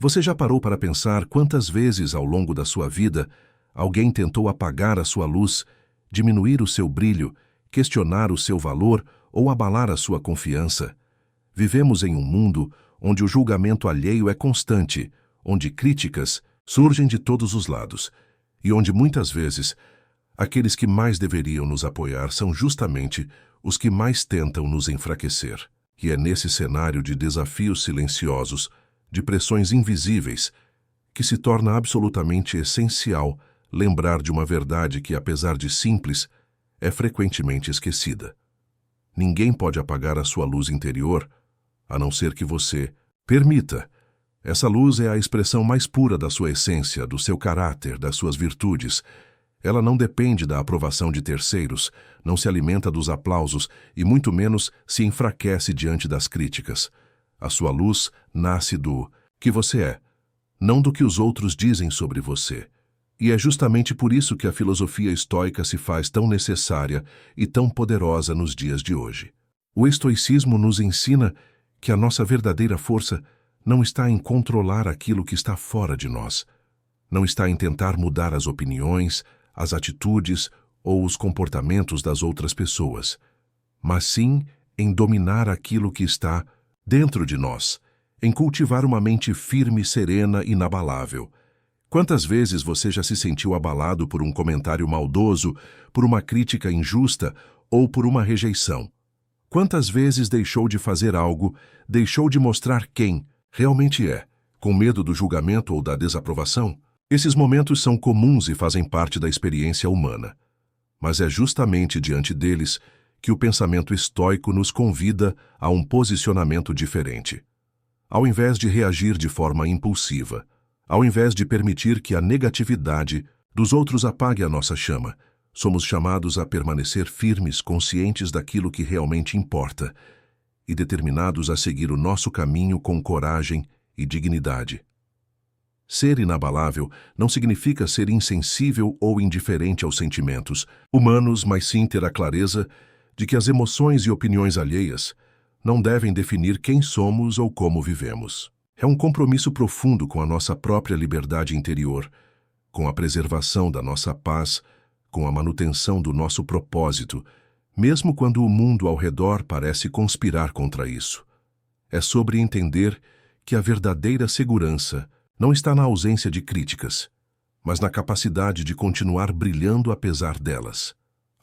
Você já parou para pensar quantas vezes ao longo da sua vida alguém tentou apagar a sua luz, diminuir o seu brilho, questionar o seu valor ou abalar a sua confiança? Vivemos em um mundo onde o julgamento alheio é constante, onde críticas surgem de todos os lados e onde muitas vezes aqueles que mais deveriam nos apoiar são justamente os que mais tentam nos enfraquecer. E é nesse cenário de desafios silenciosos, de pressões invisíveis, que se torna absolutamente essencial lembrar de uma verdade que, apesar de simples, é frequentemente esquecida. Ninguém pode apagar a sua luz interior, a não ser que você permita. Essa luz é a expressão mais pura da sua essência, do seu caráter, das suas virtudes. Ela não depende da aprovação de terceiros, não se alimenta dos aplausos e muito menos se enfraquece diante das críticas. A sua luz nasce do que você é, não do que os outros dizem sobre você. E é justamente por isso que a filosofia estoica se faz tão necessária e tão poderosa nos dias de hoje. O estoicismo nos ensina que a nossa verdadeira força não está em controlar aquilo que está fora de nós, não está em tentar mudar as opiniões, as atitudes ou os comportamentos das outras pessoas, mas sim em dominar aquilo que está dentro de nós, em cultivar uma mente firme, serena e inabalável. Quantas vezes você já se sentiu abalado por um comentário maldoso, por uma crítica injusta ou por uma rejeição? Quantas vezes deixou de fazer algo, deixou de mostrar quem realmente é, com medo do julgamento ou da desaprovação? Esses momentos são comuns e fazem parte da experiência humana. Mas é justamente diante deles que o pensamento estoico nos convida a um posicionamento diferente. Ao invés de reagir de forma impulsiva, ao invés de permitir que a negatividade dos outros apague a nossa chama, somos chamados a permanecer firmes, conscientes daquilo que realmente importa e determinados a seguir o nosso caminho com coragem e dignidade. Ser inabalável não significa ser insensível ou indiferente aos sentimentos humanos, mas sim ter a clareza de que as emoções e opiniões alheias não devem definir quem somos ou como vivemos. É um compromisso profundo com a nossa própria liberdade interior, com a preservação da nossa paz, com a manutenção do nosso propósito, mesmo quando o mundo ao redor parece conspirar contra isso. É sobre entender que a verdadeira segurança não está na ausência de críticas, mas na capacidade de continuar brilhando apesar delas.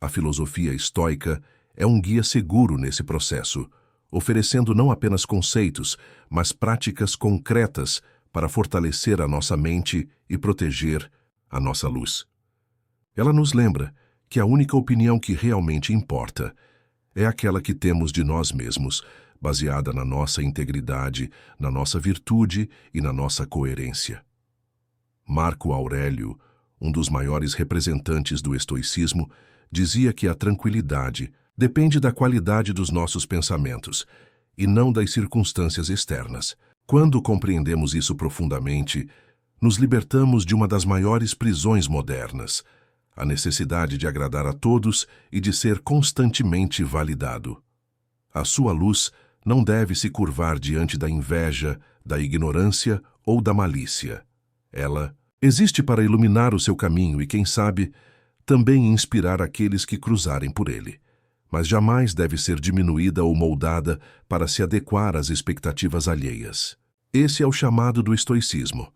A filosofia estoica é um guia seguro nesse processo, oferecendo não apenas conceitos, mas práticas concretas para fortalecer a nossa mente e proteger a nossa luz. Ela nos lembra que a única opinião que realmente importa é aquela que temos de nós mesmos, baseada na nossa integridade, na nossa virtude e na nossa coerência. Marco Aurélio, um dos maiores representantes do estoicismo, dizia que a tranquilidade depende da qualidade dos nossos pensamentos e não das circunstâncias externas. Quando compreendemos isso profundamente, nos libertamos de uma das maiores prisões modernas, a necessidade de agradar a todos e de ser constantemente validado. A sua luz não deve se curvar diante da inveja, da ignorância ou da malícia. Ela existe para iluminar o seu caminho e, quem sabe, também inspirar aqueles que cruzarem por ele. Mas jamais deve ser diminuída ou moldada para se adequar às expectativas alheias. Esse é o chamado do estoicismo: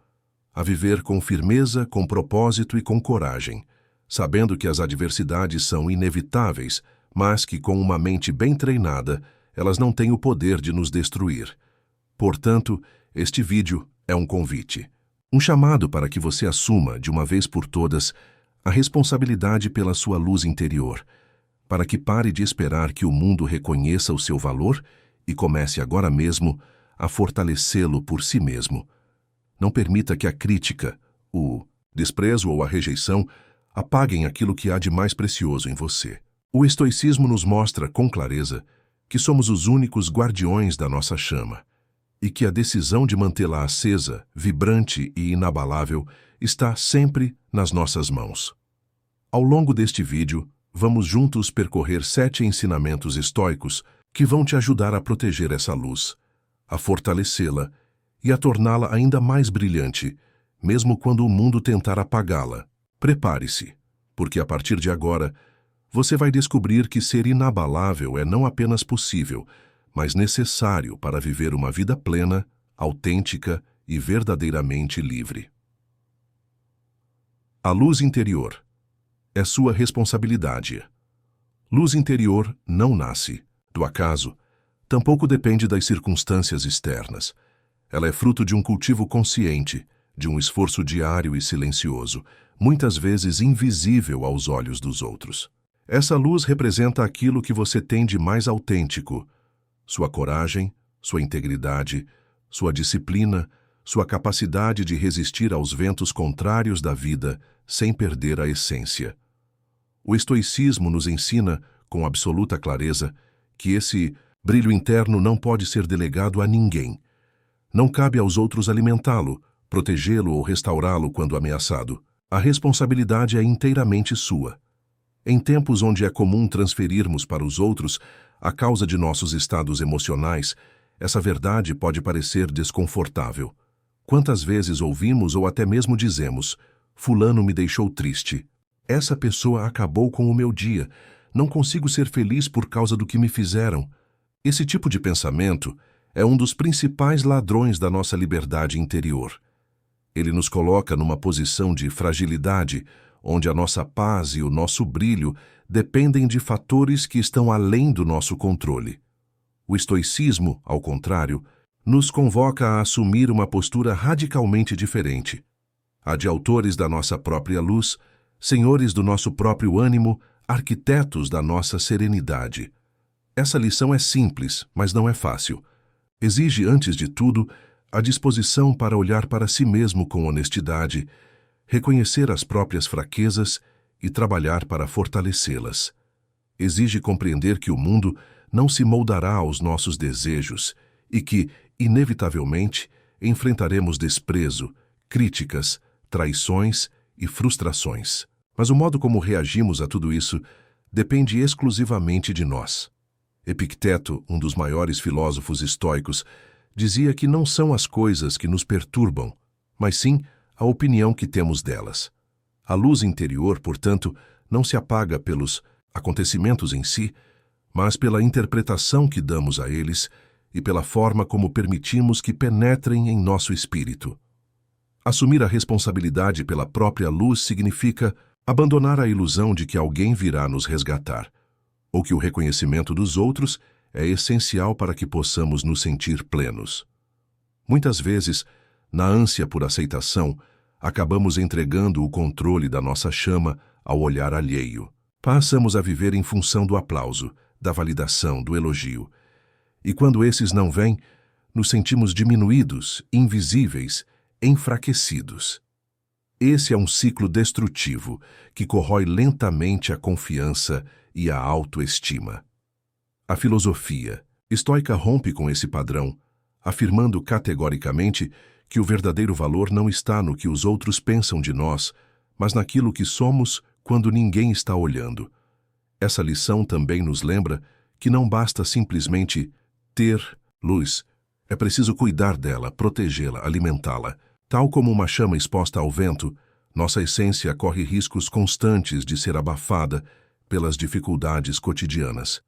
a viver com firmeza, com propósito e com coragem, sabendo que as adversidades são inevitáveis, mas que com uma mente bem treinada, elas não têm o poder de nos destruir. Portanto, este vídeo é um convite, um chamado para que você assuma, de uma vez por todas, a responsabilidade pela sua luz interior, para que pare de esperar que o mundo reconheça o seu valor e comece agora mesmo a fortalecê-lo por si mesmo. Não permita que a crítica, o desprezo ou a rejeição apaguem aquilo que há de mais precioso em você. O estoicismo nos mostra com clareza que somos os únicos guardiões da nossa chama e que a decisão de mantê-la acesa, vibrante e inabalável está sempre nas nossas mãos. Ao longo deste vídeo, vamos juntos percorrer 7 ensinamentos estoicos que vão te ajudar a proteger essa luz, a fortalecê-la e a torná-la ainda mais brilhante, mesmo quando o mundo tentar apagá-la. Prepare-se, porque a partir de agora, você vai descobrir que ser inabalável é não apenas possível, mas necessário para viver uma vida plena, autêntica e verdadeiramente livre. A luz interior é sua responsabilidade. Luz interior não nasce do acaso, tampouco depende das circunstâncias externas. Ela é fruto de um cultivo consciente, de um esforço diário e silencioso, muitas vezes invisível aos olhos dos outros. Essa luz representa aquilo que você tem de mais autêntico: sua coragem, sua integridade, sua disciplina, sua capacidade de resistir aos ventos contrários da vida sem perder a essência. O estoicismo nos ensina, com absoluta clareza, que esse brilho interno não pode ser delegado a ninguém. Não cabe aos outros alimentá-lo, protegê-lo ou restaurá-lo quando ameaçado. A responsabilidade é inteiramente sua. Em tempos onde é comum transferirmos para os outros a causa de nossos estados emocionais, essa verdade pode parecer desconfortável. Quantas vezes ouvimos ou até mesmo dizemos: "Fulano me deixou triste. Essa pessoa acabou com o meu dia. Não consigo ser feliz por causa do que me fizeram." Esse tipo de pensamento é um dos principais ladrões da nossa liberdade interior. Ele nos coloca numa posição de fragilidade, onde a nossa paz e o nosso brilho dependem de fatores que estão além do nosso controle. O estoicismo, ao contrário, nos convoca a assumir uma postura radicalmente diferente, a de autores da nossa própria luz, senhores do nosso próprio ânimo, arquitetos da nossa serenidade. Essa lição é simples, mas não é fácil. Exige, antes de tudo, a disposição para olhar para si mesmo com honestidade, reconhecer as próprias fraquezas e trabalhar para fortalecê-las. Exige compreender que o mundo não se moldará aos nossos desejos e que, inevitavelmente, enfrentaremos desprezo, críticas, traições e frustrações. Mas o modo como reagimos a tudo isso depende exclusivamente de nós. Epicteto, um dos maiores filósofos estoicos, dizia que não são as coisas que nos perturbam, mas sim a opinião que temos delas. A luz interior, portanto, não se apaga pelos acontecimentos em si, mas pela interpretação que damos a eles e pela forma como permitimos que penetrem em nosso espírito. Assumir a responsabilidade pela própria luz significa abandonar a ilusão de que alguém virá nos resgatar, ou que o reconhecimento dos outros é essencial para que possamos nos sentir plenos. Muitas vezes, na ânsia por aceitação, acabamos entregando o controle da nossa chama ao olhar alheio. Passamos a viver em função do aplauso, da validação, do elogio. E quando esses não vêm, nos sentimos diminuídos, invisíveis, enfraquecidos. Esse é um ciclo destrutivo que corrói lentamente a confiança e a autoestima. A filosofia estoica rompe com esse padrão, afirmando categoricamente que o verdadeiro valor não está no que os outros pensam de nós, mas naquilo que somos quando ninguém está olhando. Essa lição também nos lembra que não basta simplesmente ter luz. É preciso cuidar dela, protegê-la, alimentá-la. Tal como uma chama exposta ao vento, nossa essência corre riscos constantes de ser abafada pelas dificuldades cotidianas.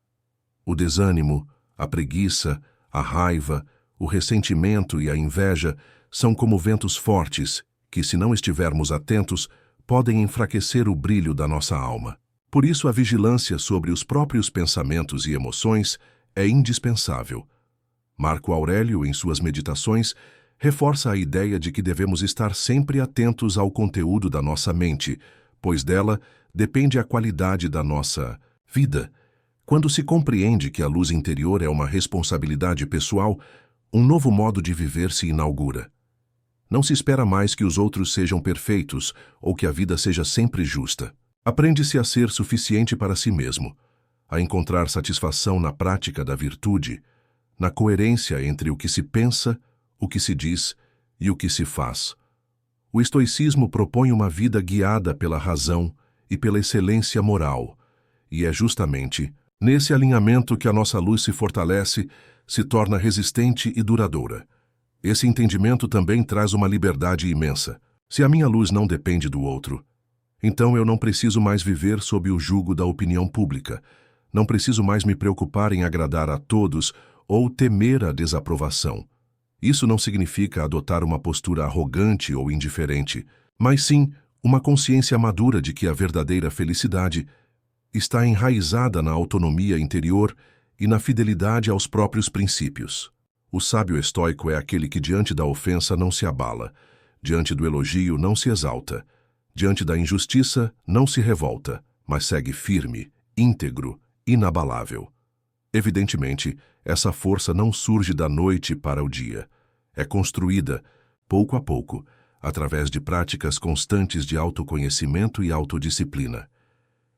O desânimo, a preguiça, a raiva, o ressentimento e a inveja são como ventos fortes que, se não estivermos atentos, podem enfraquecer o brilho da nossa alma. Por isso, a vigilância sobre os próprios pensamentos e emoções é indispensável. Marco Aurélio, em suas meditações, reforça a ideia de que devemos estar sempre atentos ao conteúdo da nossa mente, pois dela depende a qualidade da nossa vida. Quando se compreende que a luz interior é uma responsabilidade pessoal, um novo modo de viver se inaugura. Não se espera mais que os outros sejam perfeitos ou que a vida seja sempre justa. Aprende-se a ser suficiente para si mesmo, a encontrar satisfação na prática da virtude, na coerência entre o que se pensa, o que se diz e o que se faz. O estoicismo propõe uma vida guiada pela razão e pela excelência moral, e é justamente nesse alinhamento que a nossa luz se fortalece, se torna resistente e duradoura. Esse entendimento também traz uma liberdade imensa. Se a minha luz não depende do outro, então eu não preciso mais viver sob o jugo da opinião pública. Não preciso mais me preocupar em agradar a todos ou temer a desaprovação. Isso não significa adotar uma postura arrogante ou indiferente, mas sim uma consciência madura de que a verdadeira felicidade está enraizada na autonomia interior e na fidelidade aos próprios princípios. O sábio estoico é aquele que diante da ofensa não se abala, diante do elogio não se exalta, diante da injustiça não se revolta, mas segue firme, íntegro, inabalável. Evidentemente, essa força não surge da noite para o dia. É construída, pouco a pouco, através de práticas constantes de autoconhecimento e autodisciplina.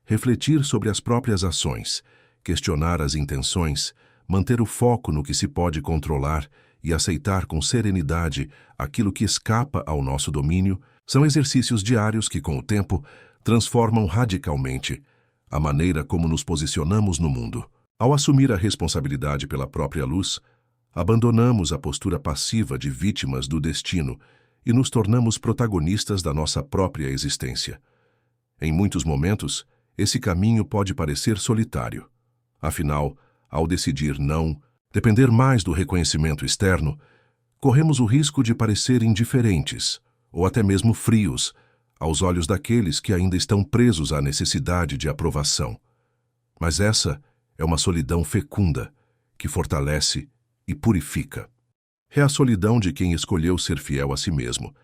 Refletir sobre as próprias ações, questionar as intenções, manter o foco no que se pode controlar e aceitar com serenidade aquilo que escapa ao nosso domínio são exercícios diários que, com o tempo, transformam radicalmente a maneira como nos posicionamos no mundo. Ao assumir a responsabilidade pela própria luz, abandonamos a postura passiva de vítimas do destino e nos tornamos protagonistas da nossa própria existência. Em muitos momentos, esse caminho pode parecer solitário. Afinal, ao decidir não depender mais do reconhecimento externo, corremos o risco de parecer indiferentes ou até mesmo frios aos olhos daqueles que ainda estão presos à necessidade de aprovação. Mas essa é uma solidão fecunda, que fortalece e purifica. É a solidão de quem escolheu ser fiel a si mesmo,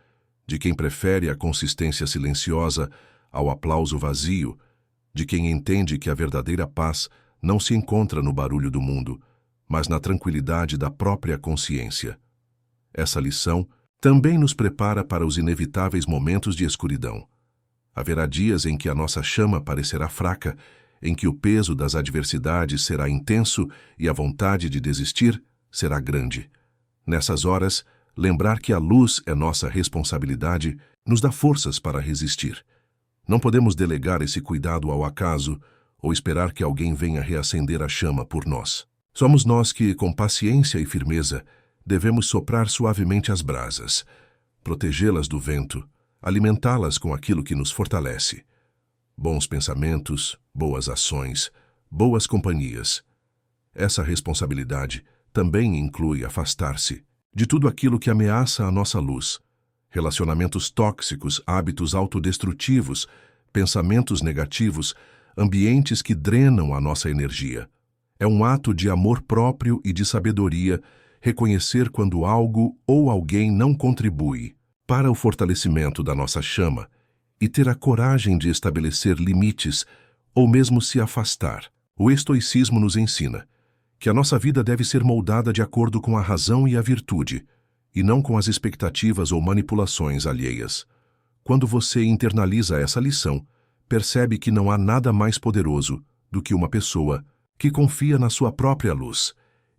de quem prefere a consistência silenciosa ao aplauso vazio, de quem entende que a verdadeira paz não se encontra no barulho do mundo, mas na tranquilidade da própria consciência. Essa lição também nos prepara para os inevitáveis momentos de escuridão. Haverá dias em que a nossa chama parecerá fraca, em que o peso das adversidades será intenso e a vontade de desistir será grande. Nessas horas, lembrar que a luz é nossa responsabilidade nos dá forças para resistir. Não podemos delegar esse cuidado ao acaso ou esperar que alguém venha reacender a chama por nós. Somos nós que, com paciência e firmeza, devemos soprar suavemente as brasas, protegê-las do vento, alimentá-las com aquilo que nos fortalece. Bons pensamentos, boas ações, boas companhias. Essa responsabilidade também inclui afastar-se de tudo aquilo que ameaça a nossa luz. Relacionamentos tóxicos, hábitos autodestrutivos, pensamentos negativos, ambientes que drenam a nossa energia. É um ato de amor próprio e de sabedoria reconhecer quando algo ou alguém não contribui para o fortalecimento da nossa chama e ter a coragem de estabelecer limites ou mesmo se afastar. O estoicismo nos ensina que a nossa vida deve ser moldada de acordo com a razão e a virtude, e não com as expectativas ou manipulações alheias. Quando você internaliza essa lição, percebe que não há nada mais poderoso do que uma pessoa que confia na sua própria luz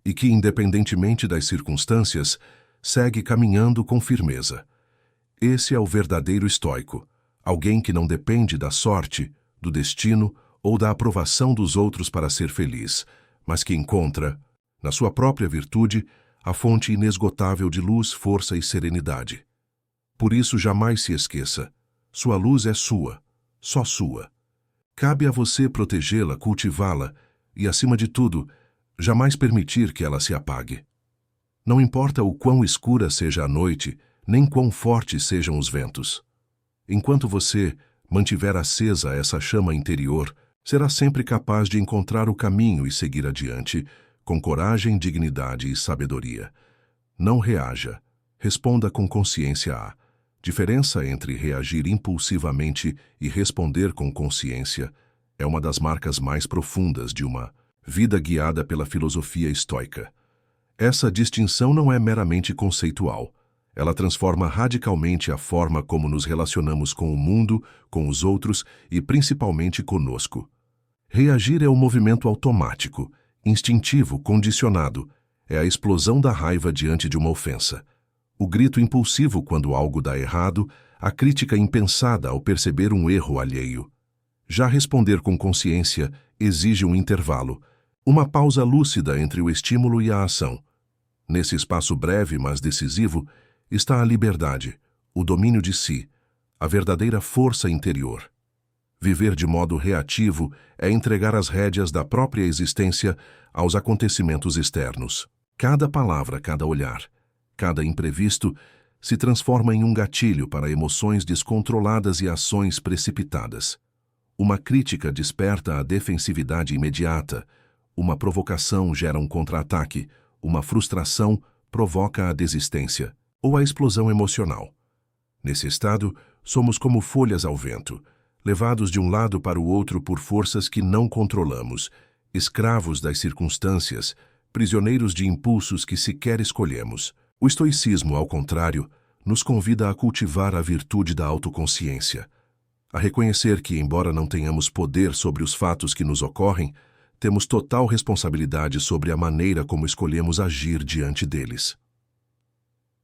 e que, independentemente das circunstâncias, segue caminhando com firmeza. Esse é o verdadeiro estoico, alguém que não depende da sorte, do destino ou da aprovação dos outros para ser feliz, mas que encontra, na sua própria virtude, a fonte inesgotável de luz, força e serenidade. Por isso, jamais se esqueça, sua luz é sua, só sua. Cabe a você protegê-la, cultivá-la e, acima de tudo, jamais permitir que ela se apague. Não importa o quão escura seja a noite, nem quão fortes sejam os ventos. Enquanto você mantiver acesa essa chama interior, será sempre capaz de encontrar o caminho e seguir adiante, com coragem, dignidade e sabedoria. Não reaja, responda com consciência. Há diferença entre reagir impulsivamente e responder com consciência. É uma das marcas mais profundas de uma vida guiada pela filosofia estoica. Essa distinção não é meramente conceitual. Ela transforma radicalmente a forma como nos relacionamos com o mundo, com os outros e principalmente conosco. Reagir é um movimento automático, instintivo, condicionado. É a explosão da raiva diante de uma ofensa. O grito impulsivo quando algo dá errado, a crítica impensada ao perceber um erro alheio. Já responder com consciência exige um intervalo, uma pausa lúcida entre o estímulo e a ação. Nesse espaço breve, mas decisivo, está a liberdade, o domínio de si, a verdadeira força interior. Viver de modo reativo é entregar as rédeas da própria existência aos acontecimentos externos. Cada palavra, cada olhar, cada imprevisto se transforma em um gatilho para emoções descontroladas e ações precipitadas. Uma crítica desperta a defensividade imediata, uma provocação gera um contra-ataque, uma frustração provoca a desistência ou a explosão emocional. Nesse estado, somos como folhas ao vento, levados de um lado para o outro por forças que não controlamos, escravos das circunstâncias, prisioneiros de impulsos que sequer escolhemos. O estoicismo, ao contrário, nos convida a cultivar a virtude da autoconsciência, a reconhecer que, embora não tenhamos poder sobre os fatos que nos ocorrem, temos total responsabilidade sobre a maneira como escolhemos agir diante deles.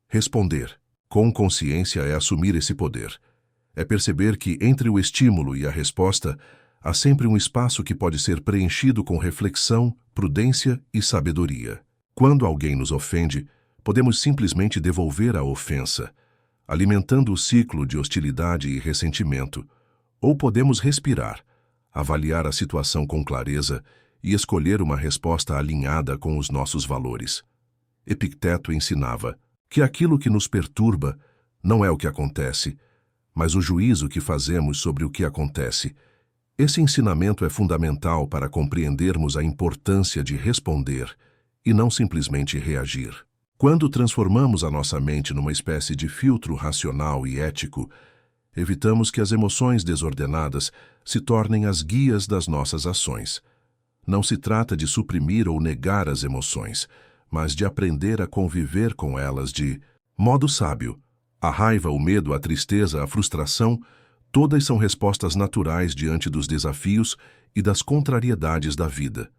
Responder com consciência é assumir esse poder. É perceber que, entre o estímulo e a resposta, há sempre um espaço que pode ser preenchido com reflexão, prudência e sabedoria. Quando alguém nos ofende, podemos simplesmente devolver a ofensa, alimentando o ciclo de hostilidade e ressentimento, ou podemos respirar, avaliar a situação com clareza e escolher uma resposta alinhada com os nossos valores. Epicteto ensinava que aquilo que nos perturba não é o que acontece, mas o juízo que fazemos sobre o que acontece. Esse ensinamento é fundamental para compreendermos a importância de responder e não simplesmente reagir. Quando transformamos a nossa mente numa espécie de filtro racional e ético, evitamos que as emoções desordenadas se tornem as guias das nossas ações. Não se trata de suprimir ou negar as emoções, mas de aprender a conviver com elas de modo sábio. A raiva, o medo, a tristeza, a frustração, todas são respostas naturais diante dos desafios e das contrariedades da vida.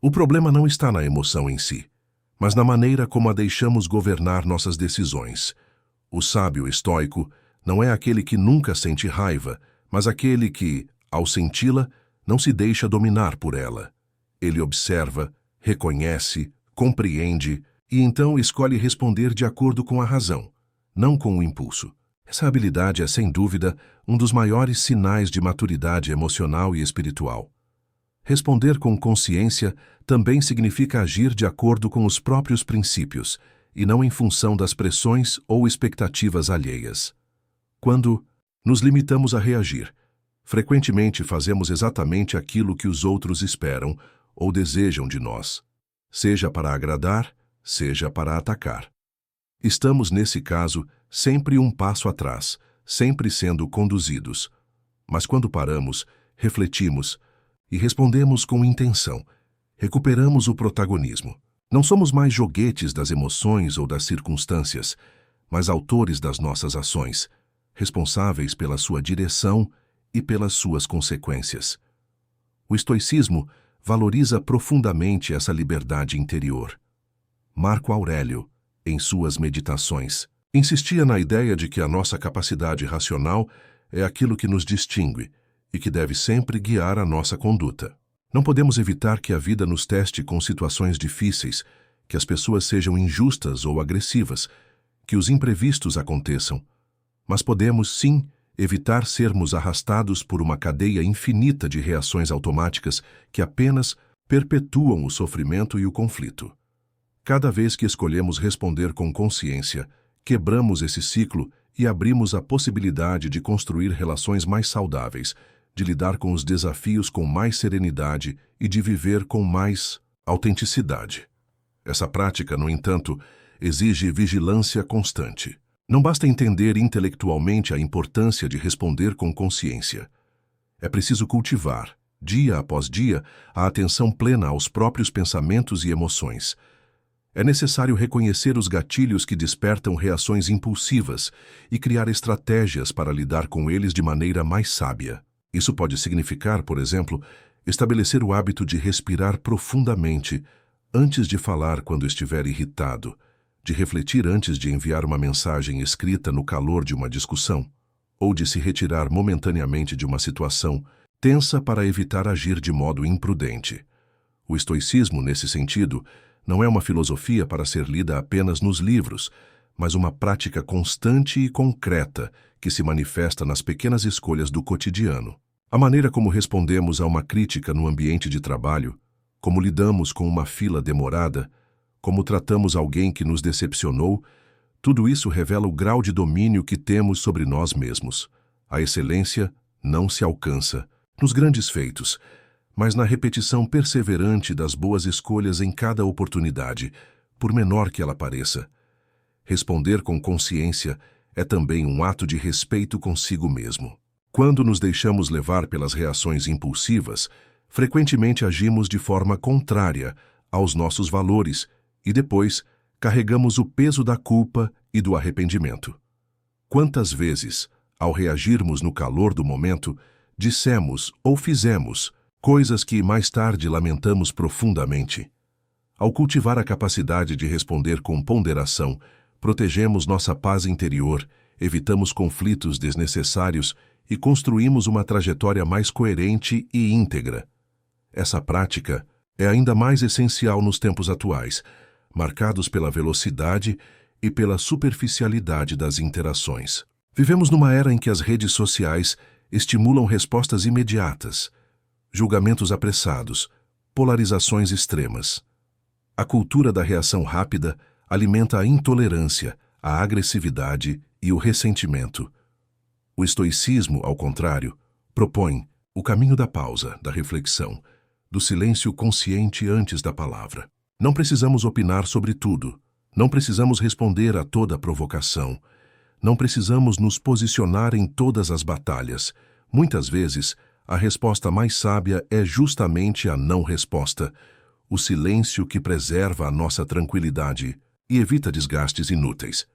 O problema não está na emoção em si, mas na maneira como a deixamos governar nossas decisões. O sábio estoico não é aquele que nunca sente raiva, mas aquele que, ao senti-la, não se deixa dominar por ela. Ele observa, reconhece, compreende e então escolhe responder de acordo com a razão, não com o impulso. Essa habilidade é, sem dúvida, um dos maiores sinais de maturidade emocional e espiritual. Responder com consciência também significa agir de acordo com os próprios princípios e não em função das pressões ou expectativas alheias. Quando nos limitamos a reagir, frequentemente fazemos exatamente aquilo que os outros esperam ou desejam de nós, seja para agradar, seja para atacar. Estamos, nesse caso, sempre um passo atrás, sempre sendo conduzidos. Mas quando paramos, refletimos e respondemos com intenção, recuperamos o protagonismo. Não somos mais joguetes das emoções ou das circunstâncias, mas autores das nossas ações, responsáveis pela sua direção e pelas suas consequências. O estoicismo valoriza profundamente essa liberdade interior. Marco Aurélio, em suas meditações, insistia na ideia de que a nossa capacidade racional é aquilo que nos distingue e que deve sempre guiar a nossa conduta. Não podemos evitar que a vida nos teste com situações difíceis, que as pessoas sejam injustas ou agressivas, que os imprevistos aconteçam, mas podemos, sim, evitar sermos arrastados por uma cadeia infinita de reações automáticas que apenas perpetuam o sofrimento e o conflito. Cada vez que escolhemos responder com consciência, quebramos esse ciclo e abrimos a possibilidade de construir relações mais saudáveis, de lidar com os desafios com mais serenidade e de viver com mais autenticidade. Essa prática, no entanto, exige vigilância constante. Não basta entender intelectualmente a importância de responder com consciência. É preciso cultivar, dia após dia, a atenção plena aos próprios pensamentos e emoções. É necessário reconhecer os gatilhos que despertam reações impulsivas e criar estratégias para lidar com eles de maneira mais sábia. Isso pode significar, por exemplo, estabelecer o hábito de respirar profundamente antes de falar quando estiver irritado, de refletir antes de enviar uma mensagem escrita no calor de uma discussão, ou de se retirar momentaneamente de uma situação tensa para evitar agir de modo imprudente. O estoicismo, nesse sentido, Não é uma filosofia para ser lida apenas nos livros, mas uma prática constante e concreta que se manifesta nas pequenas escolhas do cotidiano. A maneira como respondemos a uma crítica no ambiente de trabalho, como lidamos com uma fila demorada, como tratamos alguém que nos decepcionou, tudo isso revela o grau de domínio que temos sobre nós mesmos. A excelência não se alcança nos grandes feitos, mas na repetição perseverante das boas escolhas em cada oportunidade, por menor que ela pareça. Responder com consciência é também um ato de respeito consigo mesmo. Quando nos deixamos levar pelas reações impulsivas, frequentemente agimos de forma contrária aos nossos valores e depois carregamos o peso da culpa e do arrependimento. Quantas vezes, ao reagirmos no calor do momento, dissemos ou fizemos coisas que mais tarde lamentamos profundamente? Ao cultivar a capacidade de responder com ponderação, protegemos nossa paz interior, evitamos conflitos desnecessários e construímos uma trajetória mais coerente e íntegra. Essa prática é ainda mais essencial nos tempos atuais, marcados pela velocidade e pela superficialidade das interações. Vivemos numa era em que as redes sociais estimulam respostas imediatas, julgamentos apressados, polarizações extremas. A cultura da reação rápida alimenta a intolerância, a agressividade e o ressentimento. O estoicismo, ao contrário, propõe o caminho da pausa, da reflexão, do silêncio consciente antes da palavra. Não precisamos opinar sobre tudo, não precisamos responder a toda provocação, não precisamos nos posicionar em todas as batalhas. Muitas vezes, a resposta mais sábia é justamente a não resposta, o silêncio que preserva a nossa tranquilidade e evita desgastes inúteis.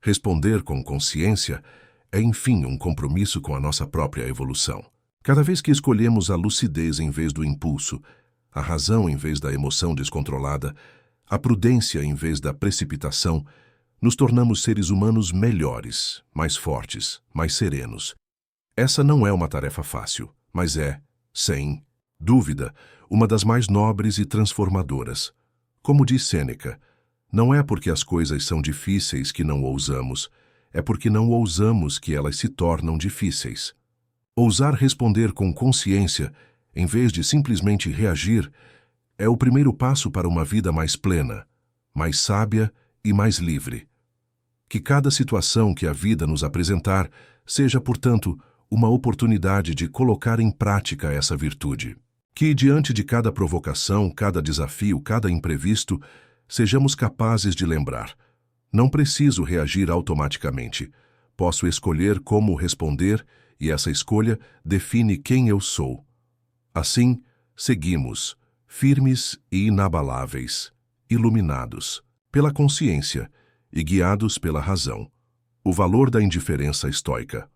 Responder com consciência é, enfim, um compromisso com a nossa própria evolução. Cada vez que escolhemos a lucidez em vez do impulso, a razão em vez da emoção descontrolada, a prudência em vez da precipitação, nos tornamos seres humanos melhores, mais fortes, mais serenos. Essa não é uma tarefa fácil, mas é, sem dúvida, uma das mais nobres e transformadoras. Como diz Sêneca, não é porque as coisas são difíceis que não ousamos, é porque não ousamos que elas se tornam difíceis. Ousar responder com consciência, em vez de simplesmente reagir, é o primeiro passo para uma vida mais plena, mais sábia e mais livre. Que cada situação que a vida nos apresentar seja, portanto, uma oportunidade de colocar em prática essa virtude. Que, diante de cada provocação, cada desafio, cada imprevisto, sejamos capazes de lembrar: não preciso reagir automaticamente. Posso escolher como responder e essa escolha define quem eu sou. Assim, seguimos, firmes e inabaláveis, iluminados pela consciência e guiados pela razão. O valor da indiferença estoica.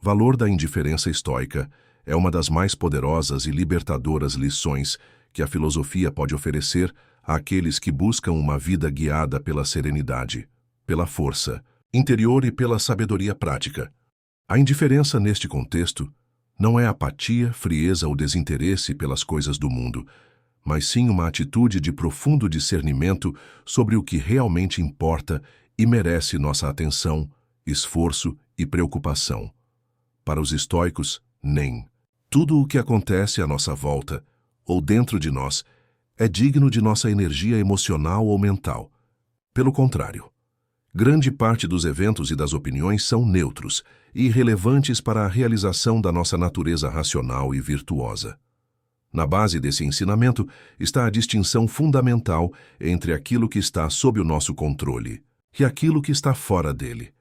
Valor da indiferença estoica é uma das mais poderosas e libertadoras lições que a filosofia pode oferecer àqueles que buscam uma vida guiada pela serenidade, pela força interior e pela sabedoria prática. A indiferença neste contexto não é apatia, frieza ou desinteresse pelas coisas do mundo, mas sim uma atitude de profundo discernimento sobre o que realmente importa e merece nossa atenção, esforço e preocupação. Para os estoicos, nem tudo o que acontece à nossa volta ou dentro de nós é digno de nossa energia emocional ou mental. Pelo contrário, grande parte dos eventos e das opiniões são neutros e irrelevantes para a realização da nossa natureza racional e virtuosa. Na base desse ensinamento está a distinção fundamental entre aquilo que está sob o nosso controle e aquilo que está fora dele.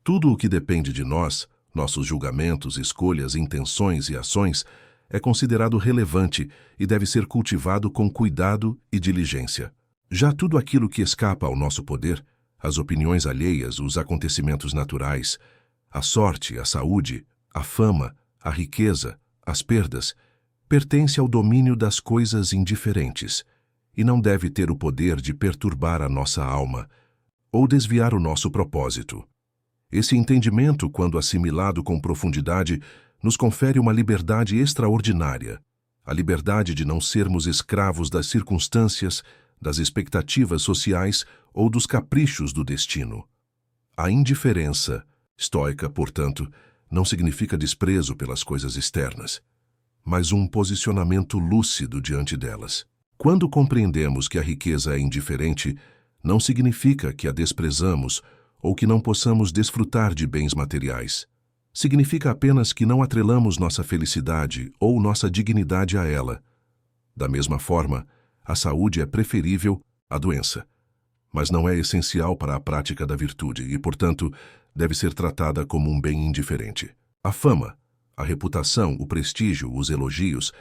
Tudo o que depende de nós, nossos julgamentos, escolhas, intenções e ações, é considerado relevante e deve ser cultivado com cuidado e diligência. Já tudo aquilo que escapa ao nosso poder, as opiniões alheias, os acontecimentos naturais, a sorte, a saúde, a fama, a riqueza, as perdas, pertence ao domínio das coisas indiferentes e não deve ter o poder de perturbar a nossa alma ou desviar o nosso propósito. Esse entendimento, quando assimilado com profundidade, nos confere uma liberdade extraordinária, a liberdade de não sermos escravos das circunstâncias, das expectativas sociais ou dos caprichos do destino. A indiferença estoica, portanto, não significa desprezo pelas coisas externas, mas um posicionamento lúcido diante delas. Quando compreendemos que a riqueza é indiferente, não significa que a desprezamos ou que não possamos desfrutar de bens materiais. Significa apenas que não atrelamos nossa felicidade ou nossa dignidade a ela. Da mesma forma, a saúde é preferível à doença, mas não é essencial para a prática da virtude e, portanto, deve ser tratada como um bem indiferente. A fama, a reputação, o prestígio, os elogios,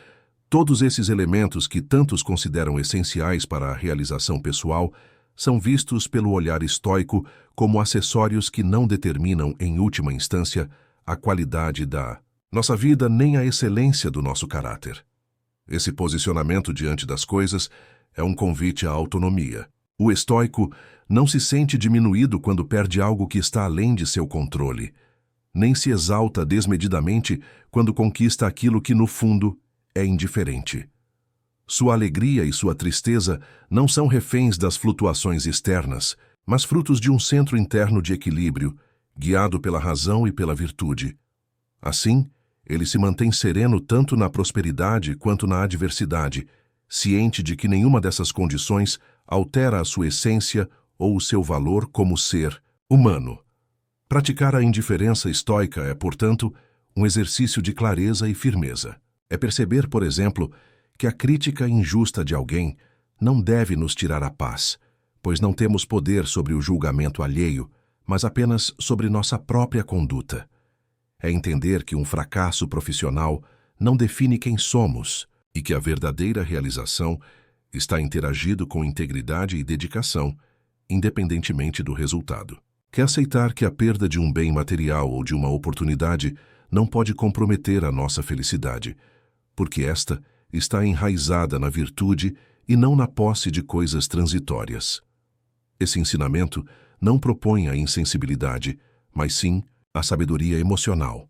todos esses elementos que tantos consideram essenciais para a realização pessoal são vistos pelo olhar estoico como acessórios que não determinam, em última instância, a qualidade da nossa vida nem a excelência do nosso caráter. Esse posicionamento diante das coisas é um convite à autonomia. O estoico não se sente diminuído quando perde algo que está além de seu controle, nem se exalta desmedidamente quando conquista aquilo que, no fundo, é indiferente. Sua alegria e sua tristeza não são reféns das flutuações externas, mas frutos de um centro interno de equilíbrio, guiado pela razão e pela virtude. Assim, ele se mantém sereno tanto na prosperidade quanto na adversidade, ciente de que nenhuma dessas condições altera a sua essência ou o seu valor como ser humano. Praticar a indiferença estoica é, portanto, um exercício de clareza e firmeza. É perceber, por exemplo, que a crítica injusta de alguém não deve nos tirar a paz, pois não temos poder sobre o julgamento alheio, mas apenas sobre nossa própria conduta. É entender que um fracasso profissional não define quem somos e que a verdadeira realização está interagido com integridade e dedicação, independentemente do resultado. Quer aceitar que a perda de um bem material ou de uma oportunidade não pode comprometer a nossa felicidade, porque esta está enraizada na virtude e não na posse de coisas transitórias. Esse ensinamento não propõe a insensibilidade, mas sim a sabedoria emocional.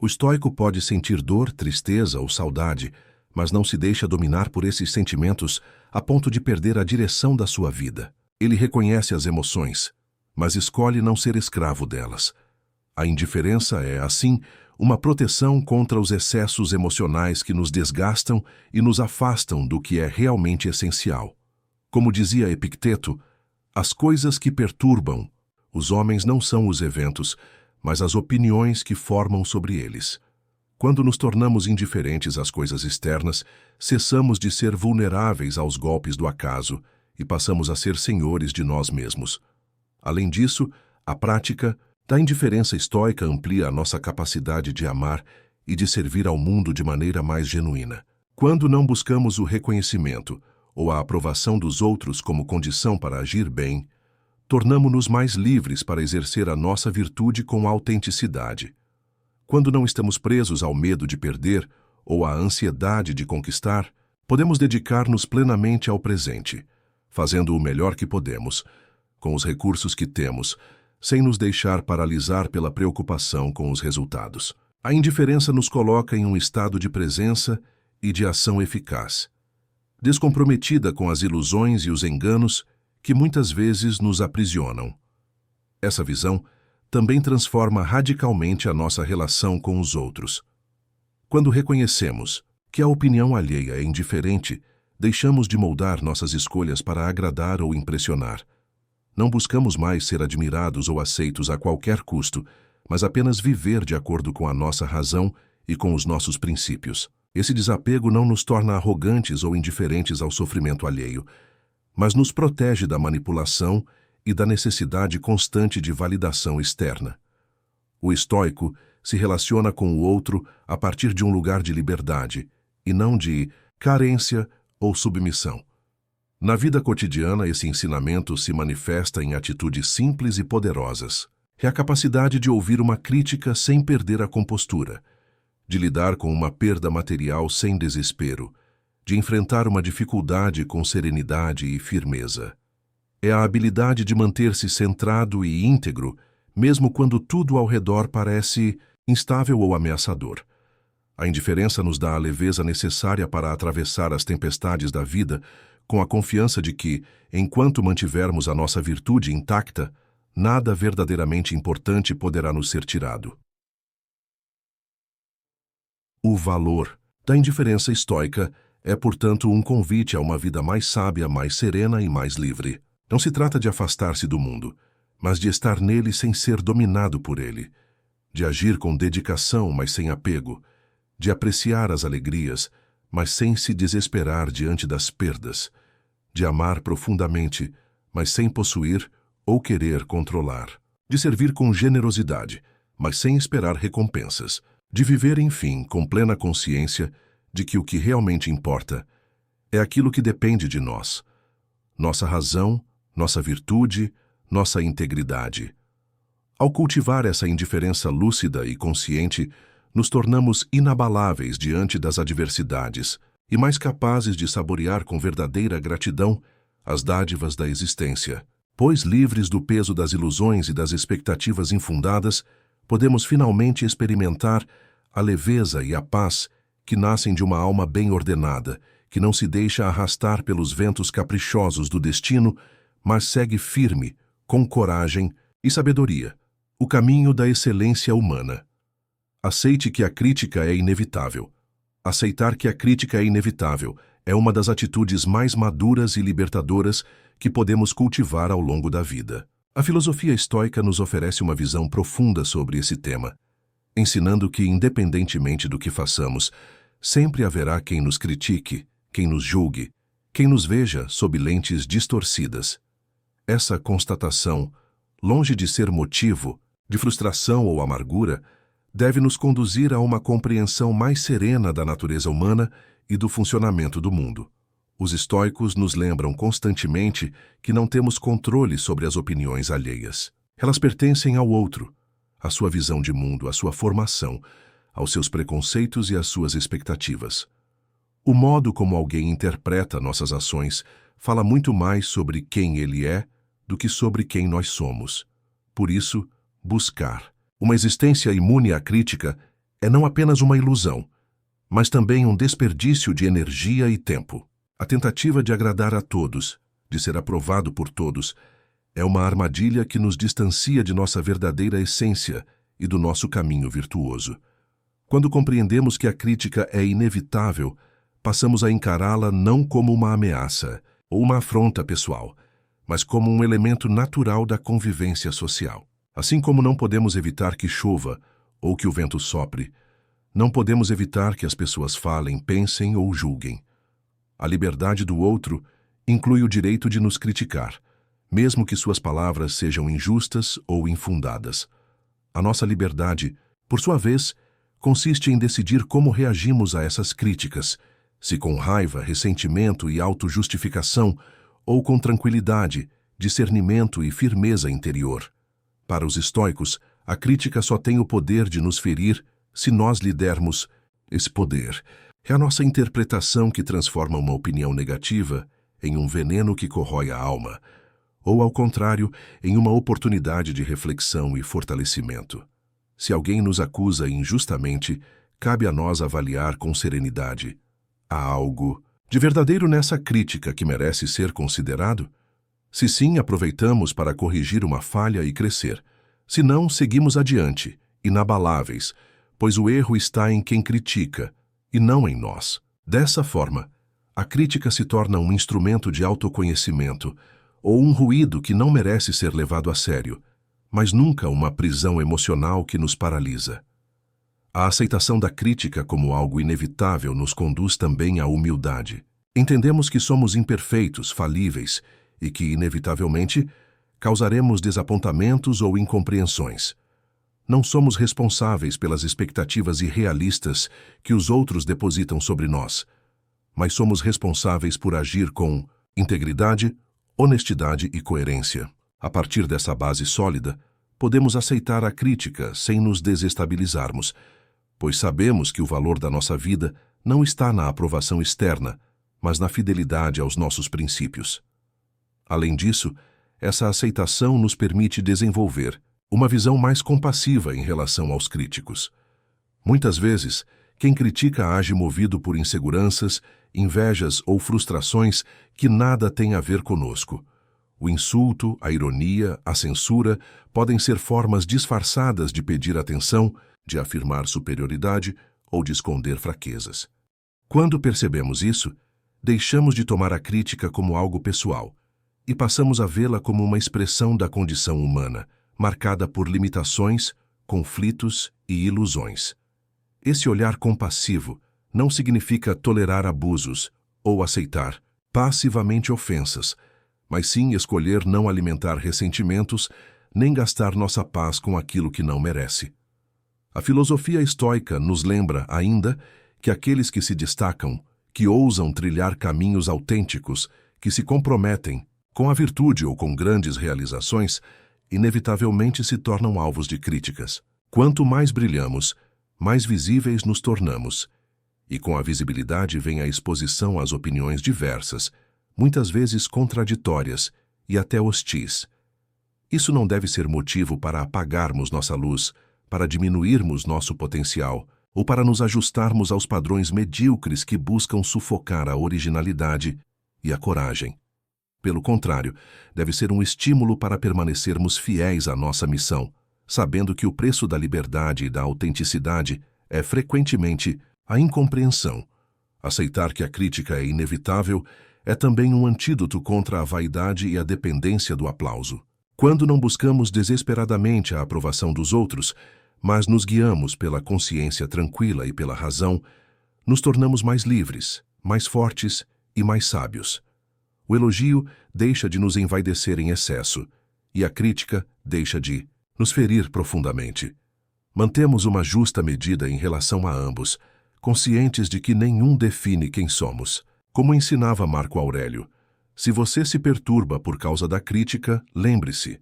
O estoico pode sentir dor, tristeza ou saudade, mas não se deixa dominar por esses sentimentos a ponto de perder a direção da sua vida. Ele reconhece as emoções, mas escolhe não ser escravo delas. A indiferença é, assim, uma proteção contra os excessos emocionais que nos desgastam e nos afastam do que é realmente essencial. Como dizia Epicteto, as coisas que perturbam os homens não são os eventos, mas as opiniões que formam sobre eles. Quando nos tornamos indiferentes às coisas externas, cessamos de ser vulneráveis aos golpes do acaso e passamos a ser senhores de nós mesmos. Além disso, a prática da indiferença estoica amplia a nossa capacidade de amar e de servir ao mundo de maneira mais genuína. Quando não buscamos o reconhecimento ou a aprovação dos outros como condição para agir bem, tornamo-nos mais livres para exercer a nossa virtude com autenticidade. Quando não estamos presos ao medo de perder ou à ansiedade de conquistar, podemos dedicar-nos plenamente ao presente, fazendo o melhor que podemos, com os recursos que temos, sem nos deixar paralisar pela preocupação com os resultados. A indiferença nos coloca em um estado de presença e de ação eficaz, descomprometida com as ilusões e os enganos que muitas vezes nos aprisionam. Essa visão também transforma radicalmente a nossa relação com os outros. Quando reconhecemos que a opinião alheia é indiferente, deixamos de moldar nossas escolhas para agradar ou impressionar. Não buscamos mais ser admirados ou aceitos a qualquer custo, mas apenas viver de acordo com a nossa razão e com os nossos princípios. Esse desapego não nos torna arrogantes ou indiferentes ao sofrimento alheio, mas nos protege da manipulação e da necessidade constante de validação externa. O estoico se relaciona com o outro a partir de um lugar de liberdade, e não de carência ou submissão. Na vida cotidiana, esse ensinamento se manifesta em atitudes simples e poderosas. É a capacidade de ouvir uma crítica sem perder a compostura, de lidar com uma perda material sem desespero, de enfrentar uma dificuldade com serenidade e firmeza. É a habilidade de manter-se centrado e íntegro, mesmo quando tudo ao redor parece instável ou ameaçador. A indiferença nos dá a leveza necessária para atravessar as tempestades da vida com a confiança de que, enquanto mantivermos a nossa virtude intacta, nada verdadeiramente importante poderá nos ser tirado. O valor da indiferença estoica é, portanto, um convite a uma vida mais sábia, mais serena e mais livre. Não se trata de afastar-se do mundo, mas de estar nele sem ser dominado por ele, de agir com dedicação, mas sem apego, de apreciar as alegrias, mas sem se desesperar diante das perdas, de amar profundamente, mas sem possuir ou querer controlar, de servir com generosidade, mas sem esperar recompensas, de viver, enfim, com plena consciência de que o que realmente importa é aquilo que depende de nós, nossa razão, nossa virtude, nossa integridade. Ao cultivar essa indiferença lúcida e consciente, nos tornamos inabaláveis diante das adversidades e mais capazes de saborear com verdadeira gratidão as dádivas da existência, pois, livres do peso das ilusões e das expectativas infundadas, podemos finalmente experimentar a leveza e a paz que nascem de uma alma bem ordenada, que não se deixa arrastar pelos ventos caprichosos do destino, mas segue firme, com coragem e sabedoria, o caminho da excelência humana. Aceite que a crítica é inevitável. Aceitar que a crítica é inevitável é uma das atitudes mais maduras e libertadoras que podemos cultivar ao longo da vida. A filosofia estoica nos oferece uma visão profunda sobre esse tema, ensinando que, independentemente do que façamos, sempre haverá quem nos critique, quem nos julgue, quem nos veja sob lentes distorcidas. Essa constatação, longe de ser motivo de frustração ou amargura, deve nos conduzir a uma compreensão mais serena da natureza humana e do funcionamento do mundo. Os estoicos nos lembram constantemente que não temos controle sobre as opiniões alheias. Elas pertencem ao outro, à sua visão de mundo, à sua formação, aos seus preconceitos e às suas expectativas. O modo como alguém interpreta nossas ações fala muito mais sobre quem ele é do que sobre quem nós somos. Por isso, buscar uma existência imune à crítica é não apenas uma ilusão, mas também um desperdício de energia e tempo. A tentativa de agradar a todos, de ser aprovado por todos, é uma armadilha que nos distancia de nossa verdadeira essência e do nosso caminho virtuoso. Quando compreendemos que a crítica é inevitável, passamos a encará-la não como uma ameaça ou uma afronta pessoal, mas como um elemento natural da convivência social. Assim como não podemos evitar que chova ou que o vento sopre, não podemos evitar que as pessoas falem, pensem ou julguem. A liberdade do outro inclui o direito de nos criticar, mesmo que suas palavras sejam injustas ou infundadas. A nossa liberdade, por sua vez, consiste em decidir como reagimos a essas críticas, se com raiva, ressentimento e autojustificação, ou com tranquilidade, discernimento e firmeza interior. Para os estoicos, a crítica só tem o poder de nos ferir se nós lhe dermos esse poder. É a nossa interpretação que transforma uma opinião negativa em um veneno que corrói a alma, ou, ao contrário, em uma oportunidade de reflexão e fortalecimento. Se alguém nos acusa injustamente, cabe a nós avaliar com serenidade: há algo de verdadeiro nessa crítica que merece ser considerado? Se sim, aproveitamos para corrigir uma falha e crescer. Se não, seguimos adiante, inabaláveis, pois o erro está em quem critica, e não em nós. Dessa forma, a crítica se torna um instrumento de autoconhecimento, ou um ruído que não merece ser levado a sério, mas nunca uma prisão emocional que nos paralisa. A aceitação da crítica como algo inevitável nos conduz também à humildade. Entendemos que somos imperfeitos, falíveis, e que, inevitavelmente, causaremos desapontamentos ou incompreensões. Não somos responsáveis pelas expectativas irrealistas que os outros depositam sobre nós, mas somos responsáveis por agir com integridade, honestidade e coerência. A partir dessa base sólida, podemos aceitar a crítica sem nos desestabilizarmos, pois sabemos que o valor da nossa vida não está na aprovação externa, mas na fidelidade aos nossos princípios. Além disso, essa aceitação nos permite desenvolver uma visão mais compassiva em relação aos críticos. Muitas vezes, quem critica age movido por inseguranças invejas ou frustrações que nada têm a ver conosco. O insulto, a ironia, a censura podem ser formas disfarçadas de pedir atenção, de afirmar superioridade ou de esconder fraquezas. Quando percebemos isso, deixamos de tomar a crítica como algo pessoal e passamos a vê-la como uma expressão da condição humana, marcada por limitações, conflitos e ilusões. Esse olhar compassivo não significa tolerar abusos ou aceitar passivamente ofensas, mas sim escolher não alimentar ressentimentos nem gastar nossa paz com aquilo que não merece. A filosofia estoica nos lembra ainda que aqueles que se destacam, que ousam trilhar caminhos autênticos, que se comprometem com a virtude ou com grandes realizações, inevitavelmente se tornam alvos de críticas. Quanto mais brilhamos, mais visíveis nos tornamos. E com a visibilidade vem a exposição às opiniões diversas, muitas vezes contraditórias e até hostis. Isso não deve ser motivo para apagarmos nossa luz, para diminuirmos nosso potencial ou para nos ajustarmos aos padrões medíocres que buscam sufocar a originalidade e a coragem. Pelo contrário, deve ser um estímulo para permanecermos fiéis à nossa missão, sabendo que o preço da liberdade e da autenticidade é frequentemente a incompreensão. Aceitar que a crítica é inevitável é também um antídoto contra a vaidade e a dependência do aplauso. Quando não buscamos desesperadamente a aprovação dos outros, mas nos guiamos pela consciência tranquila e pela razão, nos tornamos mais livres, mais fortes e mais sábios. O elogio deixa de nos envaidecer em excesso, e a crítica deixa de nos ferir profundamente. Mantemos uma justa medida em relação a ambos, conscientes de que nenhum define quem somos. Como ensinava Marco Aurélio, se você se perturba por causa da crítica, lembre-se,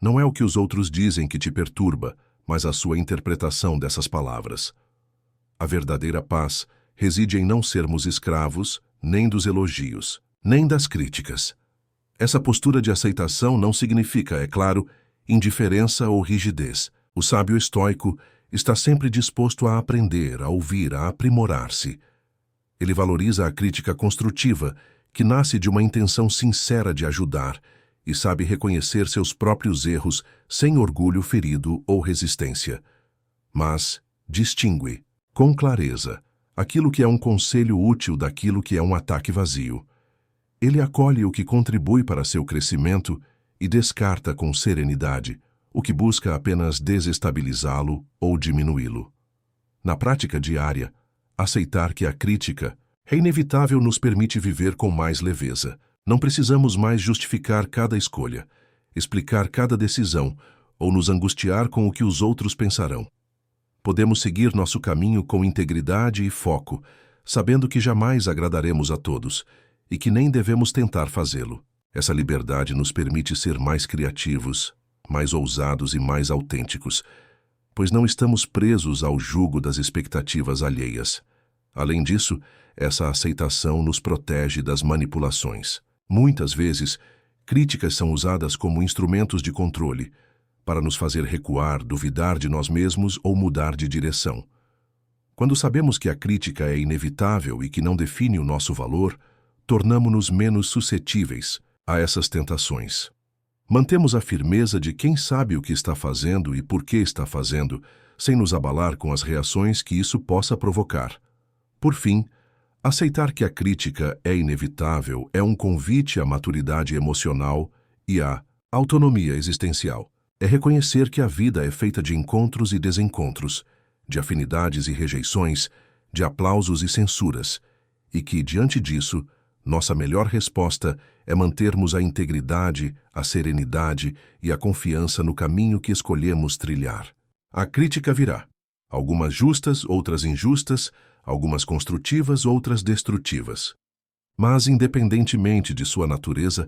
não é o que os outros dizem que te perturba, mas a sua interpretação dessas palavras. A verdadeira paz reside em não sermos escravos nem dos elogios, nem das críticas. Essa postura de aceitação não significa, é claro, indiferença ou rigidez. O sábio estoico está sempre disposto a aprender, a ouvir, a aprimorar-se. Ele valoriza a crítica construtiva, que nasce de uma intenção sincera de ajudar, e sabe reconhecer seus próprios erros sem orgulho ferido ou resistência. Mas distingue, com clareza, aquilo que é um conselho útil daquilo que é um ataque vazio. Ele acolhe o que contribui para seu crescimento e descarta com serenidade o que busca apenas desestabilizá-lo ou diminuí-lo. Na prática diária, aceitar que a crítica é inevitável nos permite viver com mais leveza. Não precisamos mais justificar cada escolha, explicar cada decisão ou nos angustiar com o que os outros pensarão. Podemos seguir nosso caminho com integridade e foco, sabendo que jamais agradaremos a todos e que nem devemos tentar fazê-lo. Essa liberdade nos permite ser mais criativos, mais ousados e mais autênticos, pois não estamos presos ao jugo das expectativas alheias. Além disso, essa aceitação nos protege das manipulações. Muitas vezes, críticas são usadas como instrumentos de controle, para nos fazer recuar, duvidar de nós mesmos ou mudar de direção. Quando sabemos que a crítica é inevitável e que não define o nosso valor, tornamo-nos menos suscetíveis a essas tentações. Mantemos a firmeza de quem sabe o que está fazendo e por que está fazendo, sem nos abalar com as reações que isso possa provocar. Por fim, aceitar que a crítica é inevitável é um convite à maturidade emocional e à autonomia existencial. É reconhecer que a vida é feita de encontros e desencontros, de afinidades e rejeições, de aplausos e censuras, e que, diante disso, nossa melhor resposta é mantermos a integridade, a serenidade e a confiança no caminho que escolhemos trilhar. A crítica virá, algumas justas, outras injustas, algumas construtivas, outras destrutivas. Mas, independentemente de sua natureza,